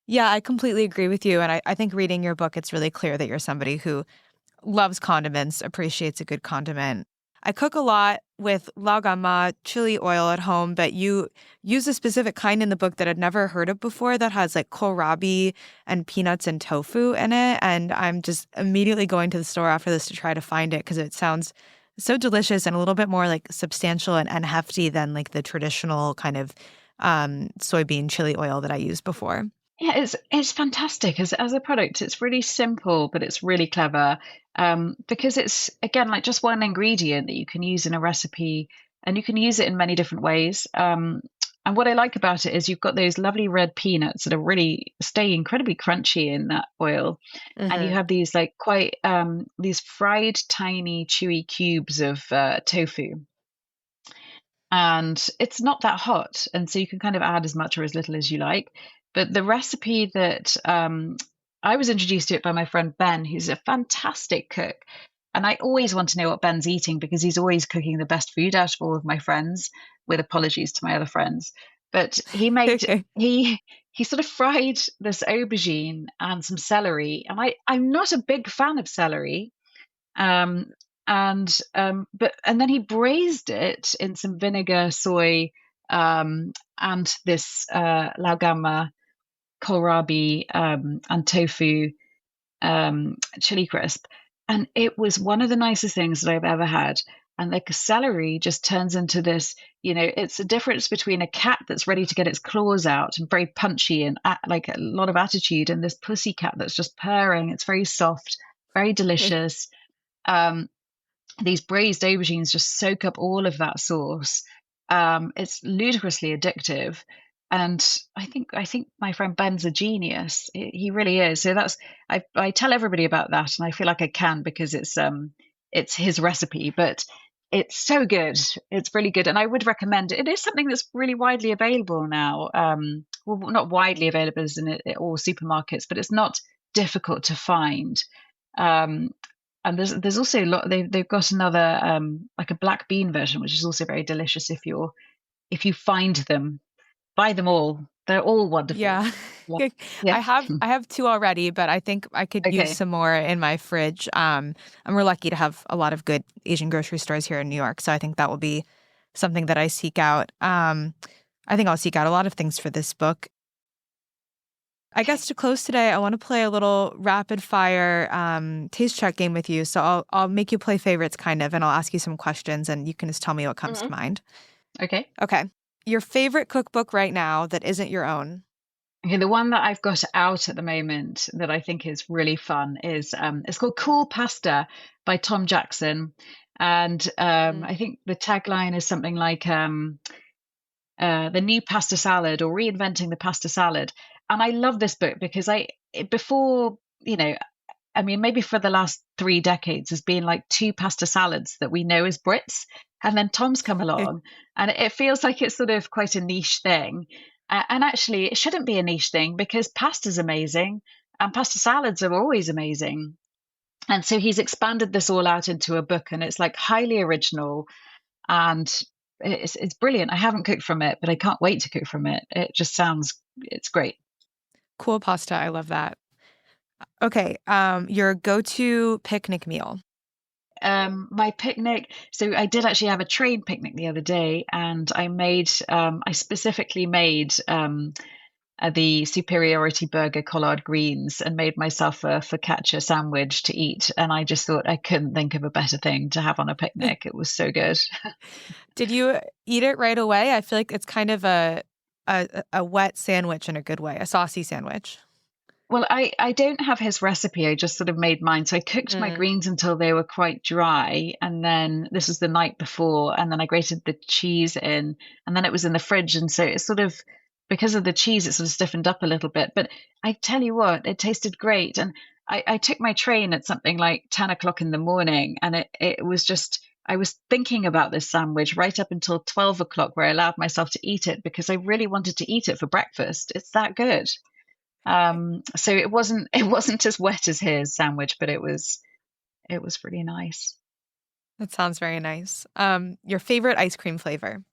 Yeah, I completely agree with you. And I think reading your book, it's really clear that you're somebody who loves condiments, appreciates a good condiment. I cook a lot with laogama chili oil at home, but you use a specific kind in the book that I'd never heard of before that has like kohlrabi and peanuts and tofu in it. And I'm just immediately going to the store after this to try to find it because it sounds so delicious and a little bit more like substantial and hefty than like the traditional kind of soybean chili oil that I used before. Yeah, it's fantastic as a product. It's really simple, but it's really clever, because it's, again, like just one ingredient that you can use in a recipe, and you can use it in many different ways. And what I like about it is you've got those lovely red peanuts that are really stay incredibly crunchy in that oil, and you have these like quite these fried tiny chewy cubes of tofu. And it's not that hot, and so you can kind of add as much or as little as you like. But the recipe that I was introduced to it by my friend Ben, who's a fantastic cook. And I always want to know what Ben's eating because he's always cooking the best food out of all of my friends, with apologies to my other friends. But he made he sort of fried this aubergine and some celery. And I'm not a big fan of celery. And then he braised it in some vinegar, soy, and this laogama, kohlrabi, and tofu, chili crisp, and it was one of the nicest things that I've ever had. And the celery just turns into this, it's a difference between a cat that's ready to get its claws out and very punchy and like a lot of attitude, and this pussy cat that's just purring. It's very soft, very delicious. These braised aubergines just soak up all of that sauce. It's ludicrously addictive. And I think my friend Ben's a genius. He really is. So I tell everybody about that, and I feel like I can because it's his recipe, but it's so good. It's really good, and I would recommend it. It is something that's really widely available now. Well, not widely available as in all supermarkets, but it's not difficult to find. And there's also a lot. They've got another like a black bean version, which is also very delicious if you find them. Buy them all. They're all wonderful. Yeah. Yeah. I have two already, but I think I could use some more in my fridge. And we're lucky to have a lot of good Asian grocery stores here in New York. So I think that will be something that I seek out. I think I'll seek out a lot of things for this book. I guess to close today, I want to play a little rapid fire taste check game with you. So I'll make you play favorites kind of, and I'll ask you some questions and you can just tell me what comes to mind. Okay. Your favorite cookbook right now that isn't your own? Okay, the one that I've got out at the moment that I think is really fun is it's called Cool Pasta by Tom Jackson. And I think the tagline is something like the new pasta salad or reinventing the pasta salad. And I love this book because maybe for the last 3 decades, there's been like 2 pasta salads that we know as Brits. And then Tom's come along and it feels like it's sort of quite a niche thing. And actually, it shouldn't be a niche thing because pasta's amazing and pasta salads are always amazing. And so he's expanded this all out into a book, and it's like highly original and it's brilliant. I haven't cooked from it, but I can't wait to cook from it. It's great. Cool pasta. I love that. Okay. Your go-to picnic meal? My picnic. So I did actually have a train picnic the other day, and I specifically made the superiority burger collard greens and made myself a focaccia sandwich to eat. And I just thought I couldn't think of a better thing to have on a picnic. It was so good. Did you eat it right away? I feel like it's kind of a wet sandwich in a good way, a saucy sandwich. Well, I don't have his recipe. I just sort of made mine. So I cooked my greens until they were quite dry. And then this was the night before. And then I grated the cheese in. And then it was in the fridge. And so it's sort of, because of the cheese, it sort of stiffened up a little bit. But I tell you what, it tasted great. And I took my train at something like 10 o'clock in the morning. And it was just, I was thinking about this sandwich right up until 12 o'clock, where I allowed myself to eat it because I really wanted to eat it for breakfast. It's that good. So it wasn't as wet as his sandwich, but it was really nice. That sounds very nice. Your favorite ice cream flavor?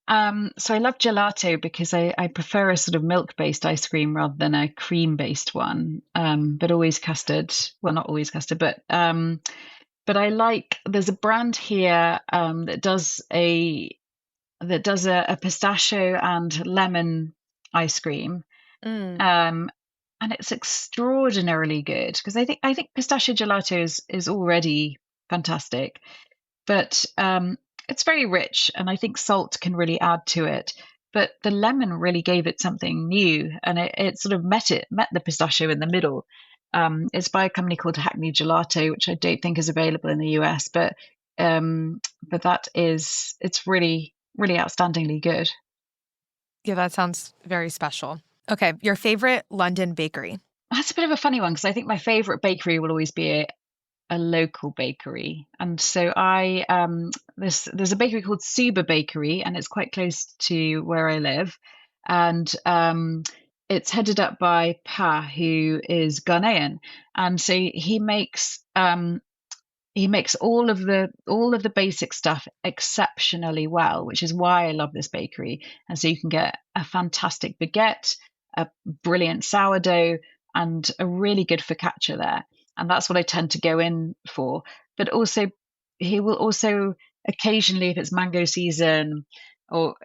So I love gelato because I prefer a sort of milk-based ice cream rather than a cream-based one. But always custard. Well, not always custard, but I like. There's a brand here that does a pistachio and lemon ice cream. And it's extraordinarily good because I think pistachio gelato is already fantastic, but it's very rich, and I think salt can really add to it. But the lemon really gave it something new, and it sort of met the pistachio in the middle. It's by a company called Hackney Gelato, which I don't think is available in the US, but it's really, really outstandingly good. Yeah, that sounds very special. Okay, your favorite London bakery? That's a bit of a funny one because I think my favorite bakery will always be a local bakery. And so there's a bakery called Sodha Bakery, and it's quite close to where I live. And it's headed up by Pa, who is Ghanaian. And so he makes all of the basic stuff exceptionally well, which is why I love this bakery. And so you can get a fantastic baguette, a brilliant sourdough, and a really good focaccia there. And that's what I tend to go in for. But also, he will also occasionally, if it's mango season, or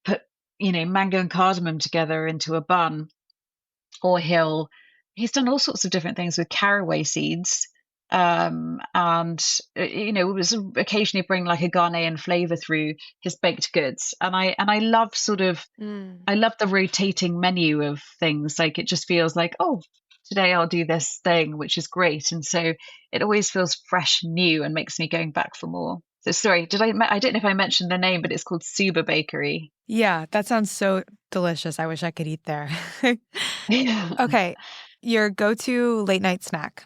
put mango and cardamom together into a bun, or he's done all sorts of different things with caraway seeds. And was occasionally bring like a Ghanaian flavor through his baked goods, and I love I love the rotating menu of things. Like, it just feels like, oh, today I'll do this thing, which is great, and so it always feels fresh and new and makes me going back for more. So sorry, I don't know if I mentioned the name, but it's called Sodha Bakery. Yeah, that sounds so delicious. I wish I could eat there. Okay, your go-to late night snack?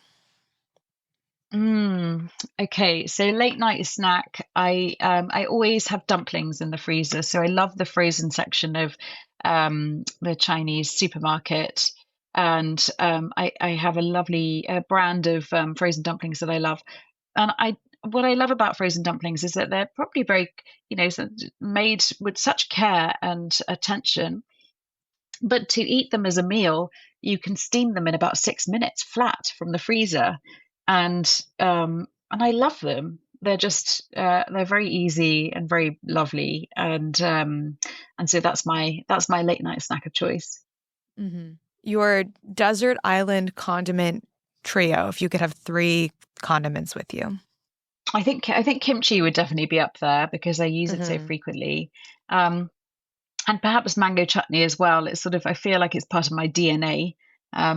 Okay, so late night snack, I always have dumplings in the freezer. So I love the frozen section of the Chinese supermarket, and I have a lovely brand of frozen dumplings that I love. And what I love about frozen dumplings is that they're probably very, made with such care and attention. But to eat them as a meal, you can steam them in about 6 minutes flat from the freezer, and I love them. They're just they're very easy and very lovely, and so that's my late night snack of choice. Mm-hmm. Your desert island condiment trio, if you could have 3 condiments with you. I think kimchi would definitely be up there because I use it so frequently. And perhaps mango chutney as well. It's sort of, I feel like it's part of my DNA.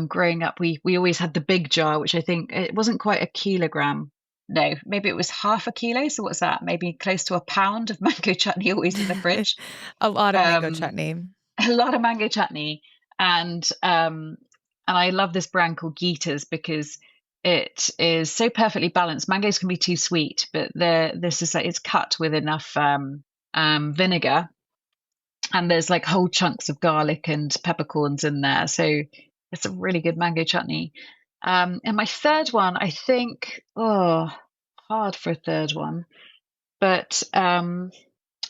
Growing up, we always had the big jar, which I think it wasn't quite a kilogram. No, maybe it was half a kilo. So what's that? Maybe close to a pound of mango chutney always in the fridge. A lot of mango chutney. A lot of mango chutney. And I love this brand called Gita's because it is so perfectly balanced. Mangoes can be too sweet, but this is like, it's cut with enough vinegar. And there's like whole chunks of garlic and peppercorns in there. So it's a really good mango chutney. And my third one, I think, hard for a third one. But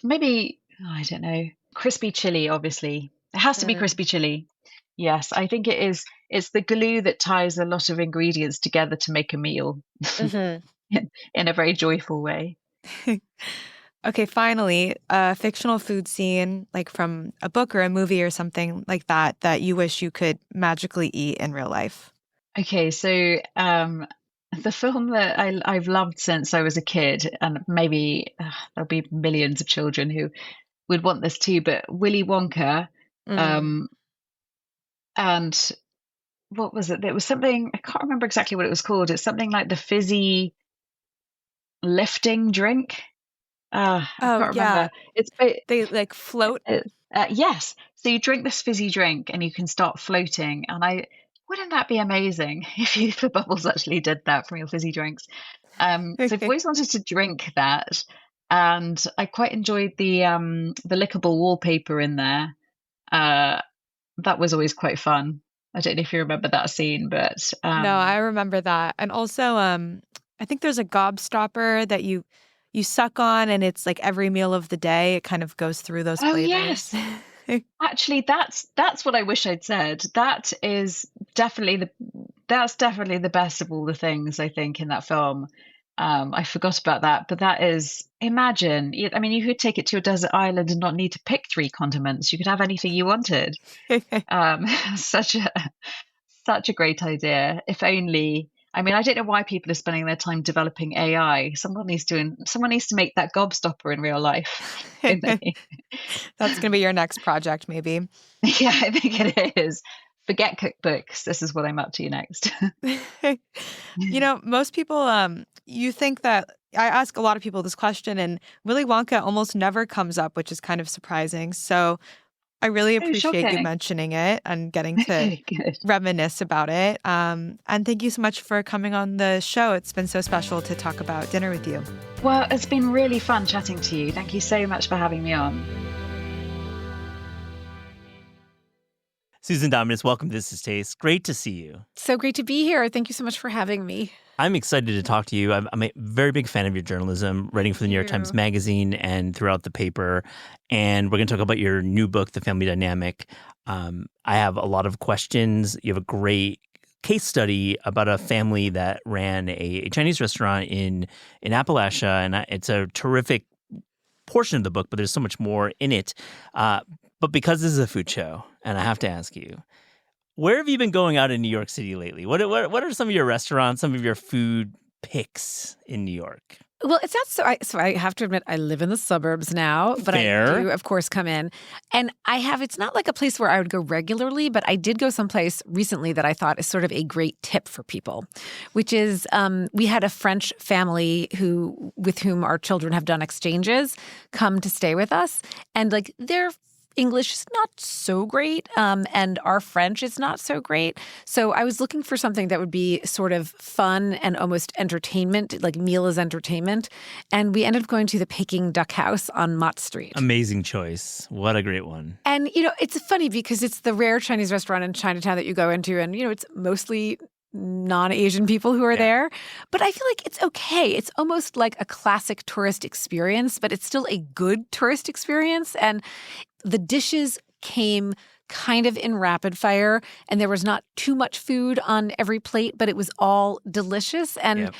maybe, I don't know, crispy chili, obviously. It has to be crispy chili. Yes, I think it is. It's the glue that ties a lot of ingredients together to make a meal. in a very joyful way. Okay, finally, a fictional food scene, like from a book or a movie or something like that, that you wish you could magically eat in real life. Okay, so the film that I've loved since I was a kid, and maybe there'll be millions of children who would want this too, but Willy Wonka, Mm. um, and what was it? There was something, I can't remember exactly what it was called. It's something like the fizzy lifting drink. I Oh, can't yeah. remember. It's They like float. yes. So you drink this fizzy drink and you can start floating. And wouldn't that be amazing if the bubbles actually did that from your fizzy drinks? So I've always wanted to drink that, and I quite enjoyed the lickable wallpaper in there. That was always quite fun. I don't know if you remember that scene, but No, I remember that. And also, I think there's a gobstopper that you suck on, and it's like every meal of the day. It kind of goes through those oh flavors. yes, actually, that's what I wish I'd said. That's definitely the best of all the things I think in that film. I forgot about that, but that is imagine. I mean, you could take it to a desert island and not need to pick three condiments. You could have anything you wanted. Um, such a great idea. If only. I mean, I don't know why people are spending their time developing AI. Someone needs to make that gobstopper in real life. Don't they? That's going to be your next project, maybe. Yeah, I think it is. Forget cookbooks. This is what I'm up to next. Most people, you think that I ask a lot of people this question, and Willy Wonka almost never comes up, which is kind of surprising. So I really Oh, appreciate you shocking. mentioning it and getting to Okay, good. reminisce about it. And thank you so much for coming on the show. It's been so special to talk about dinner with you. Well, it's been really fun chatting to you. Thank you so much for having me on. Susan Dominus, welcome to This Is Taste. Great to see you. So great to be here. Thank you so much for having me. I'm excited to talk to you. I'm a very big fan of your journalism, writing for the New York Times Magazine and throughout the paper. And we're going to talk about your new book, The Family Dynamic. I have a lot of questions. You have a great case study about a family that ran a Chinese restaurant in Appalachia. And it's a terrific portion of the book, but there's so much more in it. But because this is a food show, and I have to ask you, where have you been going out in New York City lately? What are some of your restaurants, some of your food picks in New York? Well, it's not so I have to admit I live in the suburbs now, but Fair. I do, of course, come in. And it's not like a place where I would go regularly, but I did go someplace recently that I thought is sort of a great tip for people, which is we had a French family with whom our children have done exchanges come to stay with us. And like their English is not so great, and our French is not so great. So I was looking for something that would be sort of fun and almost entertainment, like meal as entertainment. And we ended up going to the Peking Duck House on Mott Street. Amazing choice. What a great one. And, it's funny because it's the rare Chinese restaurant in Chinatown that you go into, and, it's mostly non-Asian people who are there. But I feel like it's okay. It's almost like a classic tourist experience, but it's still a good tourist experience. And the dishes came kind of in rapid fire, and there was not too much food on every plate, but it was all delicious. And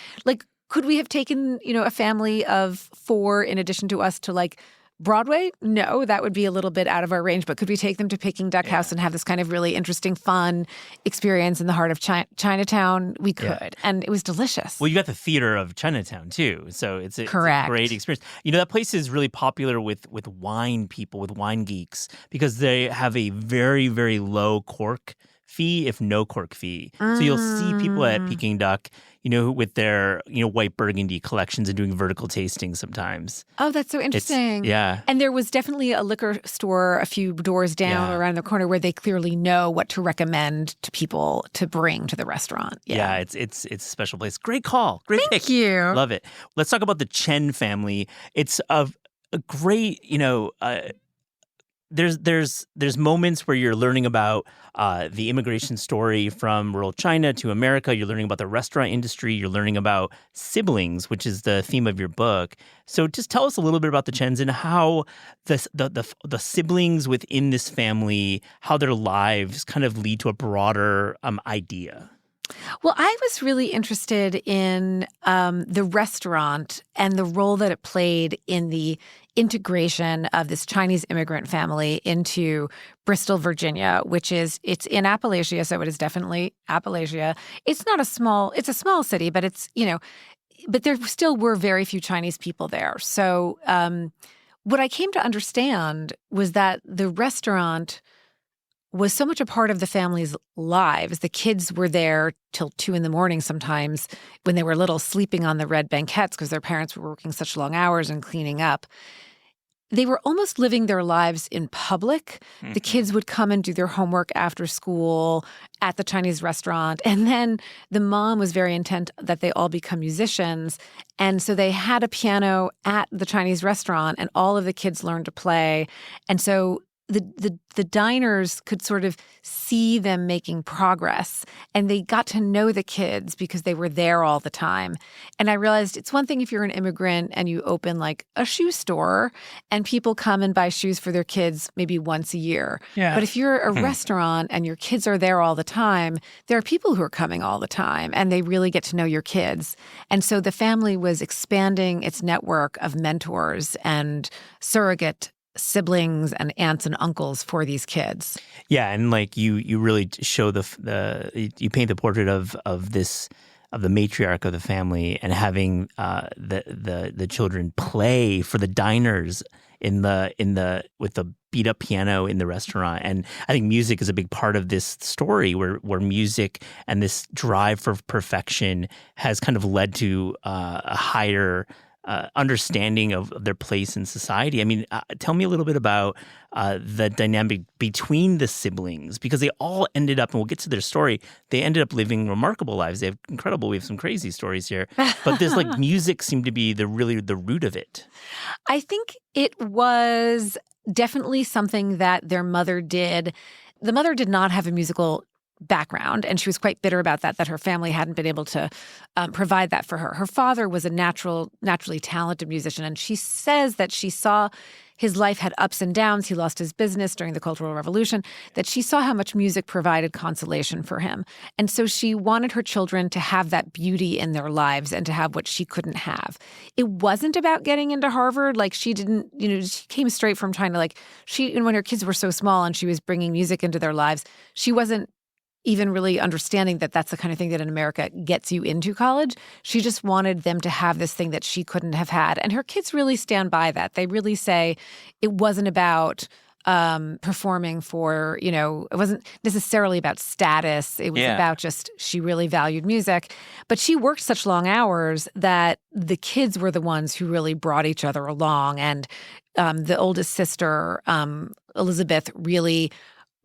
could we have taken, a family of 4 in addition to us to like Broadway? No, that would be a little bit out of our range. But could we take them to Peking Duck House and have this kind of really interesting, fun experience in the heart of Chinatown? We could. Yeah. And it was delicious. Well, you got the theater of Chinatown, too. So it's a great experience. That place is really popular with wine people, with wine geeks, because they have a very, very low cork fee, if no cork fee. So you'll see people at Peking Duck, with their, white burgundy collections and doing vertical tastings sometimes. Oh, that's so interesting. Yeah. And there was definitely a liquor store a few doors down around the corner where they clearly know what to recommend to people to bring to the restaurant. Yeah, it's a special place. Great call. Great pick. Thank you. Love it. Let's talk about the Chen family. It's a great, there's moments where you're learning about the immigration story from rural China to America. You're learning about the restaurant industry. You're learning about siblings, which is the theme of your book. So just tell us a little bit about the Chens and how the siblings within this family, how their lives kind of lead to a broader idea. Well, I was really interested in the restaurant and the role that it played in the integration of this Chinese immigrant family into Bristol, Virginia, it's in Appalachia, so it is definitely Appalachia. It's a small city, but but there still were very few Chinese people there. So what I came to understand was that the restaurant was so much a part of the family's lives. The kids were there till 2 a.m. sometimes when they were little, sleeping on the red banquettes because their parents were working such long hours and cleaning up. They were almost living their lives in public. The kids would come and do their homework after school at the Chinese restaurant. And then the mom was very intent that they all become musicians. And so they had a piano at the Chinese restaurant and all of the kids learned to play. And so the diners could sort of see them making progress, and they got to know the kids because they were there all the time. And I realized it's one thing if you're an immigrant and you open like a shoe store and people come and buy shoes for their kids maybe once a year. Yeah. But if you're a restaurant and your kids are there all the time, there are people who are coming all the time and they really get to know your kids. And so the family was expanding its network of mentors and surrogate siblings and aunts and uncles for these kids. Yeah, and like you really show you paint the portrait of the matriarch of the family and having the children play for the diners with the beat up piano in the restaurant. And I think music is a big part of this story where music and this drive for perfection has kind of led to a higher understanding of their place in society. I mean, tell me a little bit about the dynamic between the siblings, because they all ended up, and we'll get to their story, they ended up living remarkable lives. They have we have some crazy stories here. But this like music seemed to be the root of it. I think it was definitely something that their mother did. The mother did not have a musical background, and she was quite bitter about that her family hadn't been able to provide that for her. Her father was a naturally talented musician, and she says that she saw his life had ups and downs. He lost his business during the Cultural Revolution, that she saw how much music provided consolation for him. And so she wanted her children to have that beauty in their lives and to have what she couldn't have. It wasn't about getting into Harvard. Like she didn't, she came straight from China. Like when her kids were so small and she was bringing music into their lives, she wasn't even really understanding that that's the kind of thing that in America gets you into college. She just wanted them to have this thing that she couldn't have had. And her kids really stand by that. They really say it wasn't about performing for, it wasn't necessarily about status. It was about just she really valued music. But she worked such long hours that the kids were the ones who really brought each other along. And the oldest sister, Elizabeth, really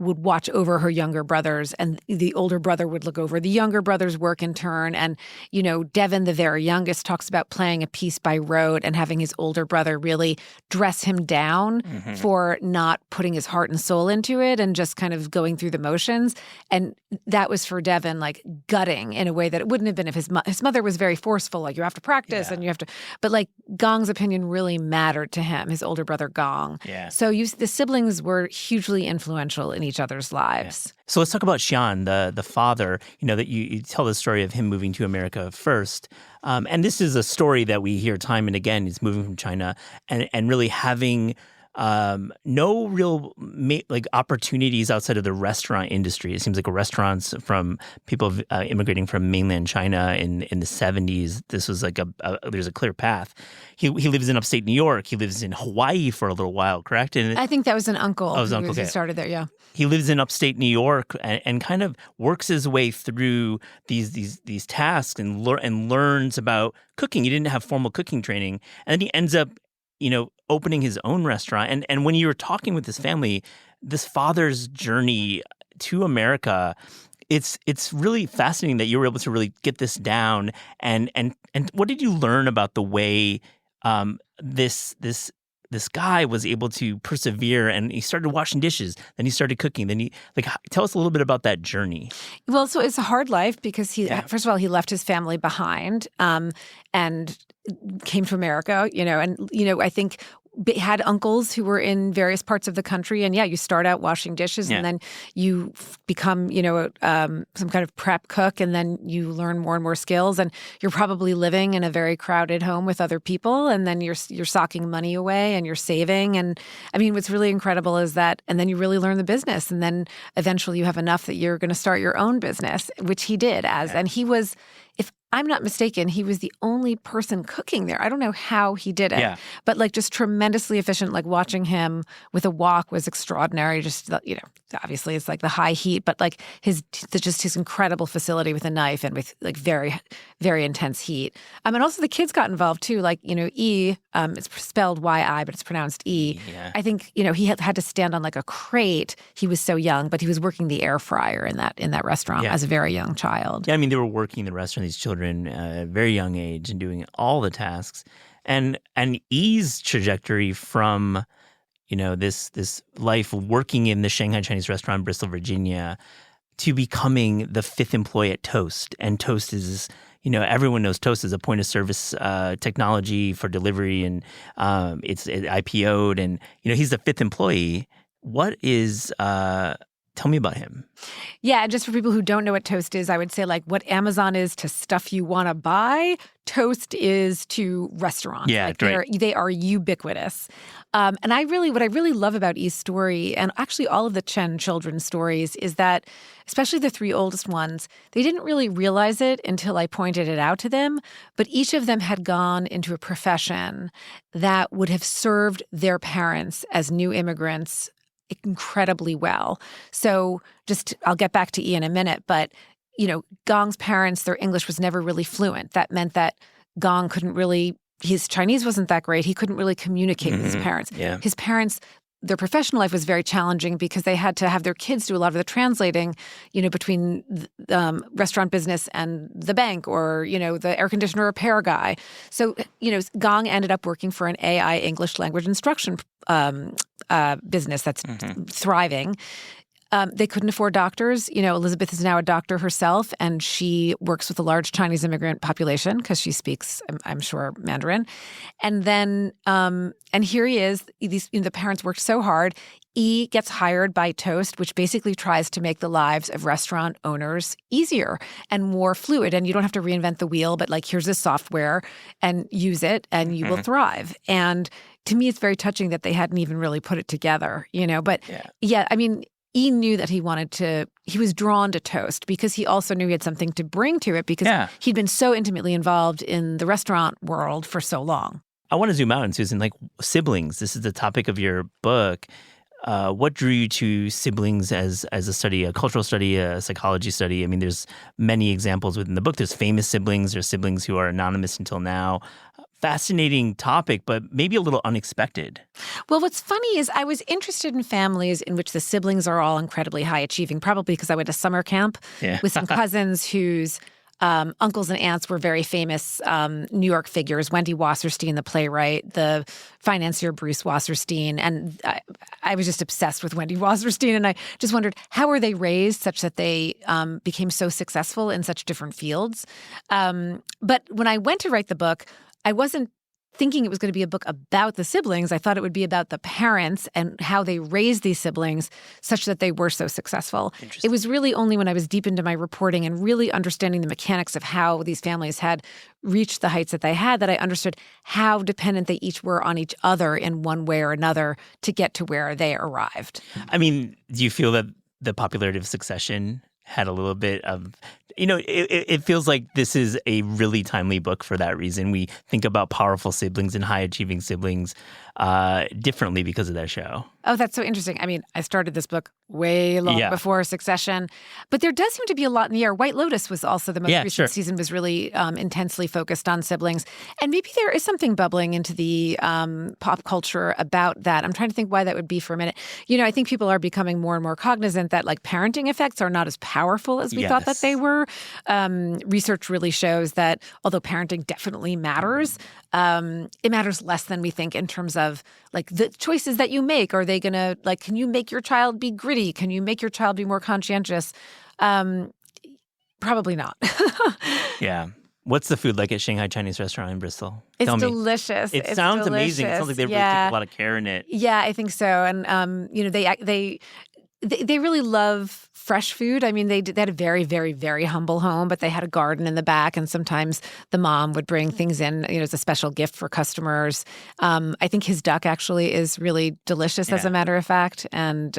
would watch over her younger brothers, and the older brother would look over the younger brother's work in turn. And, Devin, the very youngest, talks about playing a piece by rote and having his older brother really dress him down for not putting his heart and soul into it and just kind of going through the motions. And that was for Devin, like gutting in a way that it wouldn't have been if his mother was very forceful, like you have to practice and you have to, but like Gong's opinion really mattered to him, his older brother Gong. Yeah. So the siblings were hugely influential in each other's lives. Yeah. So let's talk about Xian, the father, that you tell the story of him moving to America first. And this is a story that we hear time and again. He's moving from China and really having no real opportunities outside of the restaurant industry. It seems like restaurants from people immigrating from mainland China in the 70s. This was like there's a clear path. He lives in upstate New York. He lives in Hawaii for a little while, correct? And I think that was an uncle. Oh, his uncle. He started there, yeah. He lives in upstate New York and kind of works his way through these tasks and learns about cooking. He didn't have formal cooking training, and then he ends up opening his own restaurant. And when you were talking with this family, this father's journey to America, it's really fascinating that you were able to really get this down. And what did you learn about the way this guy was able to persevere? And he started washing dishes, then he started cooking, then tell us a little bit about that journey. Well, so it's a hard life because first of all, he left his family behind and came to America, and I think had uncles who were in various parts of the country. And you start out washing dishes and then you become, some kind of prep cook, and then you learn more and more skills. And you're probably living in a very crowded home with other people. And then you're socking money away and you're saving. And I mean, what's really incredible is that, and then you really learn the business. And then eventually you have enough that you're going to start your own business, which he did and he was, if I'm not mistaken, he was the only person cooking there. I don't know how he did it, but like just tremendously efficient. Like watching him with a wok was extraordinary. Just, obviously it's like the high heat, but like his incredible facility with a knife and with like very, very intense heat. And also the kids got involved too. Like, E, it's spelled Y-I, but it's pronounced E. Yeah. I think, he had to stand on like a crate. He was so young, but he was working the air fryer in that restaurant as a very young child. Yeah, I mean, they were working the restaurant, these children at a very young age and doing all the tasks. And E's trajectory from, this life working in the Shanghai Chinese restaurant in Bristol, Virginia, to becoming the fifth employee at Toast. And Toast is, everyone knows Toast is a point of service technology for delivery, and it IPO'd, and, he's the fifth employee. Tell me about him. Yeah, and just for people who don't know what Toast is, I would say like what Amazon is to stuff you want to buy, Toast is to restaurants. Yeah, they are ubiquitous. And what I really love about E's story, and actually all of the Chen children's stories, is that, especially the three oldest ones, they didn't really realize it until I pointed it out to them, but each of them had gone into a profession that would have served their parents as new immigrants incredibly well. So I'll get back to E in a minute, but, Gong's parents, their English was never really fluent. That meant that Gong his Chinese wasn't that great. He couldn't really communicate with his parents. Yeah. His parents, their professional life was very challenging because they had to have their kids do a lot of the translating, between restaurant business and the bank, or, the air conditioner repair guy. So, Gong ended up working for an AI English language instruction business that's thriving. They couldn't afford doctors. Elizabeth is now a doctor herself, and she works with a large Chinese immigrant population because she speaks, I'm sure, Mandarin. And then, and here he is. The parents worked so hard. E gets hired by Toast, which basically tries to make the lives of restaurant owners easier and more fluid. And you don't have to reinvent the wheel, but like, here's this software and use it and you will thrive. And to me, it's very touching that they hadn't even really put it together, But I mean, E knew that he was drawn to Toast because he also knew he had something to bring to it because he'd been so intimately involved in the restaurant world for so long. I want to zoom out, and Susan, like siblings. This is the topic of your book. What drew you to siblings as a study, a cultural study, a psychology study? I mean, there's many examples within the book. There's famous siblings. There's siblings who are anonymous until now. Fascinating topic, but maybe a little unexpected. Well, what's funny is I was interested in families in which the siblings are all incredibly high achieving, probably because I went to summer camp with some cousins whose uncles and aunts were very famous New York figures. Wendy Wasserstein, the playwright, the financier Bruce Wasserstein. And I was just obsessed with Wendy Wasserstein. And I just wondered, how were they raised such that they became so successful in such different fields? But when I went to write the book, I wasn't thinking it was going to be a book about the siblings. I thought it would be about the parents and how they raised these siblings such that they were so successful. It was really only when I was deep into my reporting and really understanding the mechanics of how these families had reached the heights that they had that I understood how dependent they each were on each other in one way or another to get to where they arrived. I mean, do you feel that the popularity of Succession had a little bit of, it feels like this is a really timely book for that reason. We think about powerful siblings and high-achieving siblings differently because of that show. Oh, that's so interesting. I mean, I started this book way long before Succession, but there does seem to be a lot in the air. White Lotus was also the most recent season, was really intensely focused on siblings. And maybe there is something bubbling into the pop culture about that. I'm trying to think why that would be for a minute. I think people are becoming more and more cognizant that like parenting effects are not as powerful as we thought that they were. Research really shows that although parenting definitely matters, it matters less than we think in terms of like the choices that you make. Are they going to like, can you make your child be gritty? Can you make your child be more conscientious? Probably not. Yeah. What's the food like at Shanghai Chinese restaurant in Bristol? It's Tell me. delicious. It sounds amazing. It sounds like they really take a lot of care in it. Yeah, I think so. And they really love fresh food. I mean, they had a very, very, very humble home, but they had a garden in the back, and sometimes the mom would bring things in, as a special gift for customers. I think his duck actually is really delicious, as a matter of fact, and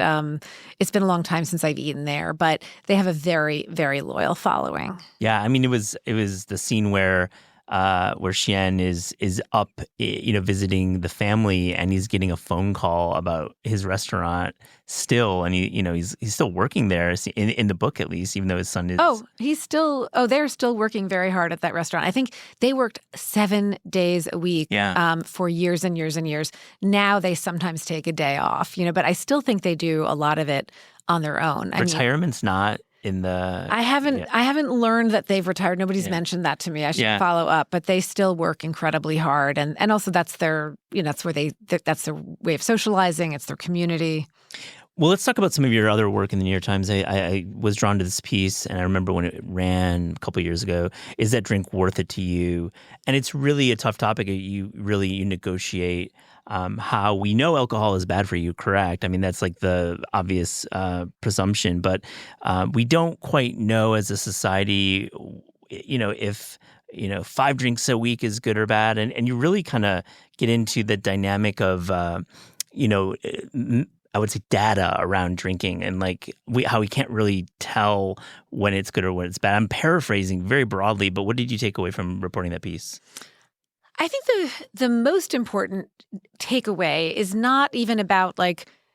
it's been a long time since I've eaten there, but they have a very, very loyal following. Yeah, I mean, it was the scene where Xian is up, visiting the family, and he's getting a phone call about his restaurant still, and he's still working there in the book, at least, even though his son is. They're still working very hard at that restaurant. I think they worked 7 days a week for years and years and years. Now they sometimes take a day off, but I still think they do a lot of it on their own. Retirement's not in the. I haven't learnd that they've retired. Nobody's mentioned that to me. I should follow up, but they still work incredibly hard, and also that's their that's their way of socializing. It's their community. Well, let's talk about some of your other work in the New York Times. I was drawn to this piece, and I remember when it ran a couple of years ago. Is that drink worth it to you? And it's really a tough topic. You negotiate how we know alcohol is bad for you, correct? I mean, that's like the obvious presumption, but we don't quite know as a society, if 5 drinks a week is good or bad, and you really kind of get into the dynamic of I would say data around drinking, and how we can't really tell when it's good or when it's bad. I'm paraphrasing very broadly, but what did you take away from reporting that piece? I think the most important takeaway is not even about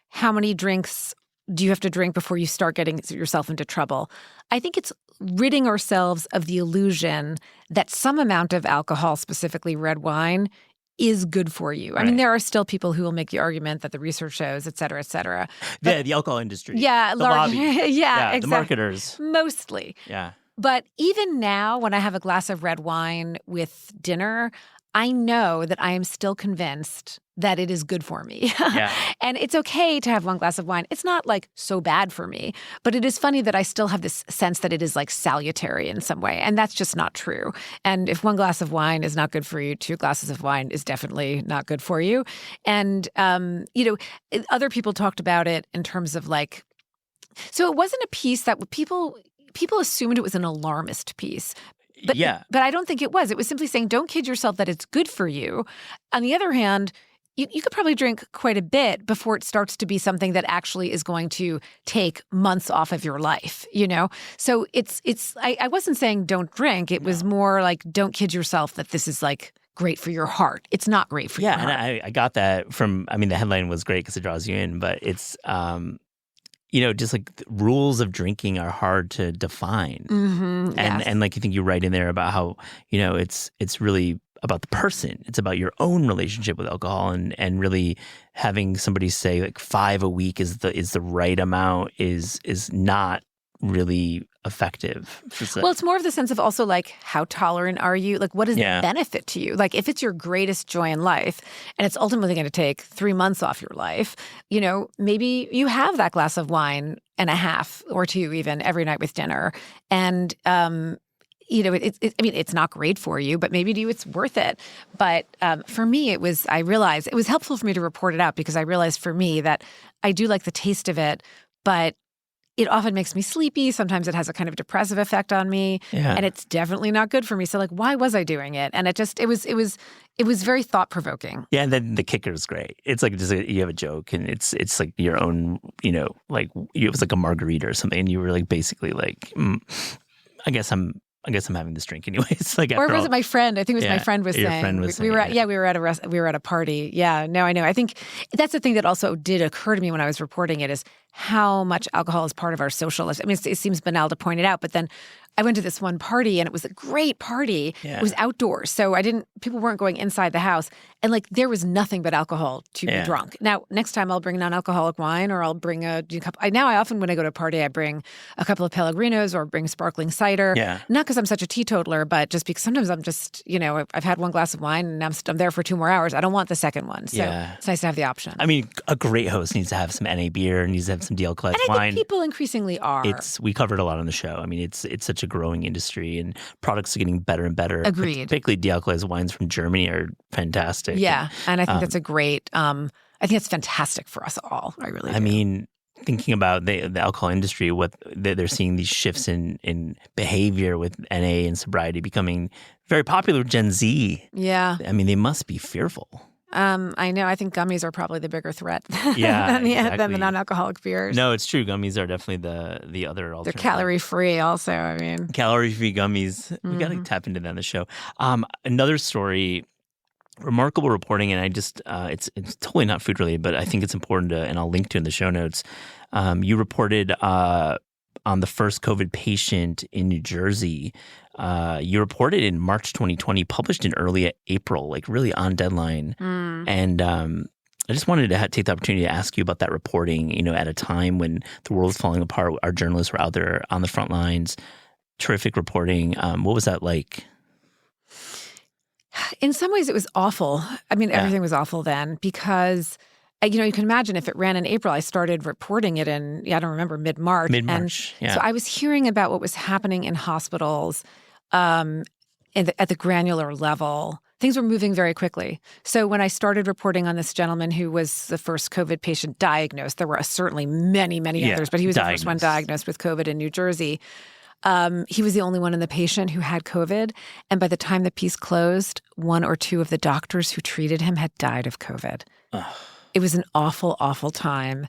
how many drinks do you have to drink before you start getting yourself into trouble. I think it's ridding ourselves of the illusion that some amount of alcohol, specifically red wine, is good for you. Right. I mean, there are still people who will make the argument that the research shows, et cetera, et cetera. The alcohol industry. Yeah. The lobby. Yeah, exactly. The marketers. Mostly. Yeah. But even now, when I have a glass of red wine with dinner, I know that I am still convinced that it is good for me. Yeah. And it's okay to have one glass of wine. It's not so bad for me, but it is funny that I still have this sense that it is salutary in some way. And that's just not true. And if one glass of wine is not good for you, 2 glasses of wine is definitely not good for you. And, other people talked about it in terms of so it wasn't a piece that people assumed it was an alarmist piece. But I don't think it was. It was simply saying, don't kid yourself that it's good for you. On the other hand, you could probably drink quite a bit before it starts to be something that actually is going to take months off of your life, So I wasn't saying don't drink. It was more don't kid yourself that this is great for your heart. It's not great for your heart. Yeah, and I got that from, the headline was great because it draws you in, but it's just rules of drinking are hard to define. Mm-hmm, yes. And I think you write in there about how, it's really about the person. It's about your own relationship with alcohol, and really having somebody say 5 a week is the right amount is not really effective. Well, it's more of the sense of also how tolerant are you? What is the benefit to you? If it's your greatest joy in life and it's ultimately going to take 3 months off your life, maybe you have that glass of wine and a half or 2 even every night with dinner. And, it's not great for you, but maybe to you it's worth it. But for me, I realized it was helpful for me to report it out because I realized for me that I do like the taste of it, but it often makes me sleepy. Sometimes it has a kind of depressive effect on me, and it's definitely not good for me. So, why was I doing it? And it was very thought provoking. Yeah, and then the kicker is great. It's you have a joke, and it's your own, it was a margarita or something, and you were basically I guess I'm having this drink anyways. Or was it my friend? I think it was my friend was saying. Your friend was we were at a party. Yeah, no, I know. I think that's the thing that also did occur to me when I was reporting it is how much alcohol is part of our social life. I mean, it seems banal to point it out, but then I went to this one party and it was a great party. Yeah. It was outdoors. So people weren't going inside the house. And there was nothing but alcohol to be drunk. Now, next time I'll bring non-alcoholic wine or I'll bring a cup. Now I often, when I go to a party, I bring a couple of Pellegrinos or bring sparkling cider. Yeah. Not because I'm such a teetotaler, but just because sometimes I'm just, I've had one glass of wine and I'm there for 2 more hours. I don't want the second one. So it's nice to have the option. I mean, a great host needs to have some NA beer, needs to have some dealclass And I wine. think people increasingly are. We covered a lot on the show. I mean, it's such a growing industry, and products are getting better and better. Agreed. Particularly dealclass wines from Germany are fantastic. Yeah, and I think that's a great. I think it's fantastic for us all. I really do. I mean, thinking about the alcohol industry, what they're seeing these shifts in behavior with NA and sobriety becoming very popular with Gen Z. Yeah. I mean, they must be fearful. I know. I think gummies are probably the bigger threat Yeah, than the non-alcoholic beers. No, it's true. Gummies are definitely the other alternative. They're calorie-free also, I mean. Calorie-free gummies. We got to tap into that on the show. Another story, remarkable reporting, and I just it's totally not food related, but I think it's important to, and I'll link to in the show notes. You reported on the first COVID patient in New Jersey. You reported in March 2020, published in early April, like really on deadline. And I just wanted to take the opportunity to ask you about that reporting, at a time when the world was falling apart. Our journalists were out there on the front lines. Terrific reporting. What was that like? In some ways, it was awful. I mean, everything was awful then because, you can imagine if it ran in April, I started reporting it in, I don't remember, mid-March. So I was hearing about what was happening in hospitals at the granular level. Things were moving very quickly. So when I started reporting on this gentleman who was the first COVID patient diagnosed, there were certainly many, many others, but he was the first one diagnosed with COVID in New Jersey. He was the only one in the patient who had COVID. And by the time the piece closed, 1 or 2 of the doctors who treated him had died of COVID. It was an awful, awful time.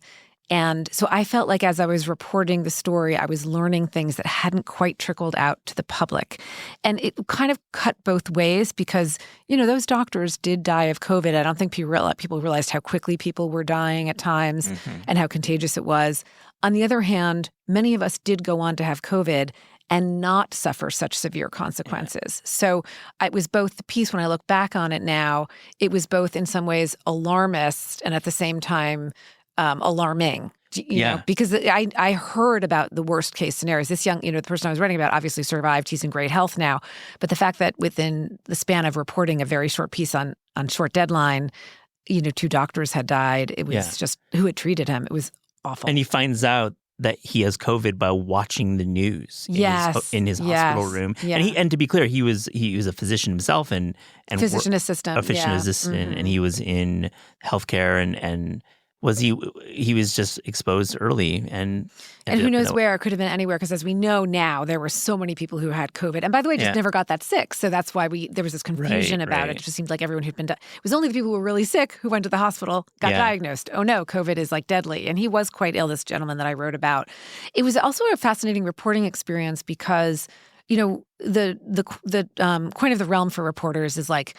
And so I felt like as I was reporting the story, I was learning things that hadn't quite trickled out to the public. And it kind of cut both ways because, those doctors did die of COVID. I don't think people realized how quickly people were dying at times and how contagious it was. On the other hand, many of us did go on to have COVID and not suffer such severe consequences. So it was both the piece, when I look back on it now, it was both in some ways alarmist and at the same time alarming, because I heard about the worst case scenarios. This young, the person I was writing about obviously survived. He's in great health now. But the fact that within the span of reporting a very short piece on short deadline, 2 doctors had died. It was just who had treated him. It was awful. And he finds out that he has COVID by watching the news in his hospital room. Yeah. And to be clear, he was a physician himself and physician assistant. A physician assistant, and he was in healthcare and he was just exposed early and who knows where. It could have been anywhere because as we know now, there were so many people who had COVID. And by the way, just never got that sick. So that's why there was this confusion about it. It just seemed like everyone who'd been it was only the people who were really sick who went to the hospital, got diagnosed. Oh no, COVID is like deadly. And he was quite ill, this gentleman that I wrote about. It was also a fascinating reporting experience because the coin of the realm for reporters is like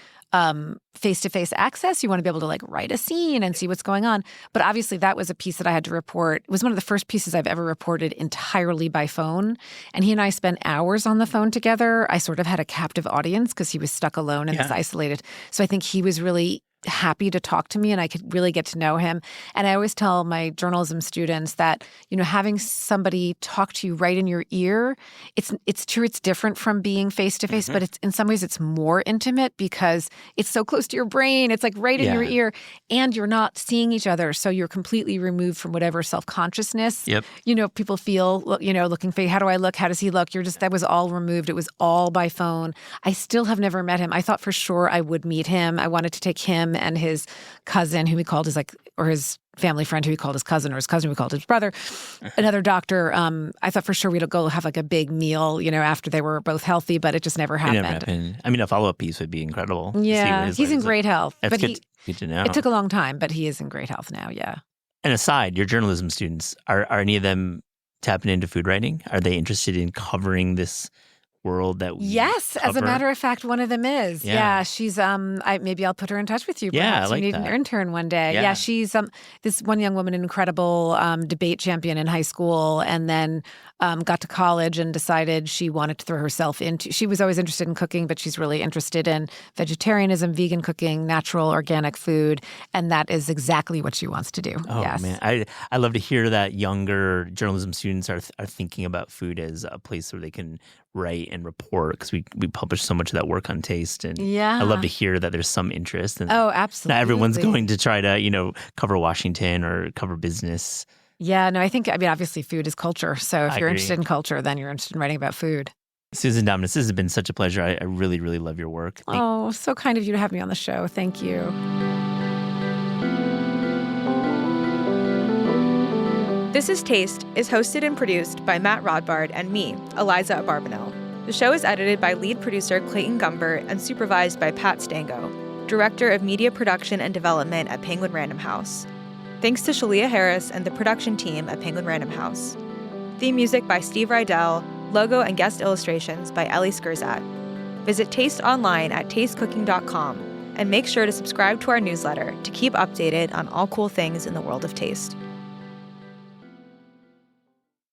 face-to-face access. You want to be able to write a scene and see what's going on. But obviously that was a piece that I had to report. It was one of the first pieces I've ever reported entirely by phone. And he and I spent hours on the phone together. I sort of had a captive audience because he was stuck alone and was isolated. So I think he was really happy to talk to me and I could really get to know him. And I always tell my journalism students that, having somebody talk to you right in your ear, it's true, it's different from being face-to-face, but it's in some ways it's more intimate because it's so close to your brain. It's like right in your ear and you're not seeing each other. So you're completely removed from whatever self-consciousness, people feel, looking for, how do I look? How does he look? That was all removed. It was all by phone. I still have never met him. I thought for sure I would meet him. I wanted to take him and his cousin, who he called his family friend, who he called his cousin, or his cousin who he called his brother, another doctor. I thought for sure we'd go have a big meal, after they were both healthy, but it just never happened. I mean, a follow-up piece would be incredible. Yeah, he's in great health. That's good to know. It took a long time, but he is in great health now, yeah. And aside, your journalism students, are any of them tapping into food writing? Are they interested in covering this world that we Yes, cover? As a matter of fact, one of them is. Yeah, she's maybe I'll put her in touch with you. Perhaps I like you need that. an intern one day. Yeah, she's this one young woman, an incredible debate champion in high school, and then got to college and decided she wanted to throw herself into. She was always interested in cooking, but she's really interested in vegetarianism, vegan cooking, natural, organic food, and that is exactly what she wants to do. Oh man, I love to hear that younger journalism students are thinking about food as a place where they can write and report, because we publish so much of that work on taste, and I love to hear that there's some interest. And absolutely. Not everyone's going to try to cover Washington or cover business. Yeah, no, I mean, obviously food is culture. So if I you're agree. interested in culture, then you're interested in writing about food. Susan Dominus, this has been such a pleasure. I really, really love your work. Oh, so kind of you to have me on the show. Thank you. This is Taste is hosted and produced by Matt Rodbard and me, Eliza Barbanel. The show is edited by lead producer Clayton Gumbert and supervised by Pat Stango, Director of Media Production and Development at Penguin Random House. Thanks to Shalia Harris and the production team at Penguin Random House. Theme music by Steve Rydell, logo and guest illustrations by Ellie Skurzat. Visit Taste online at tastecooking.com and make sure to subscribe to our newsletter to keep updated on all cool things in the world of taste.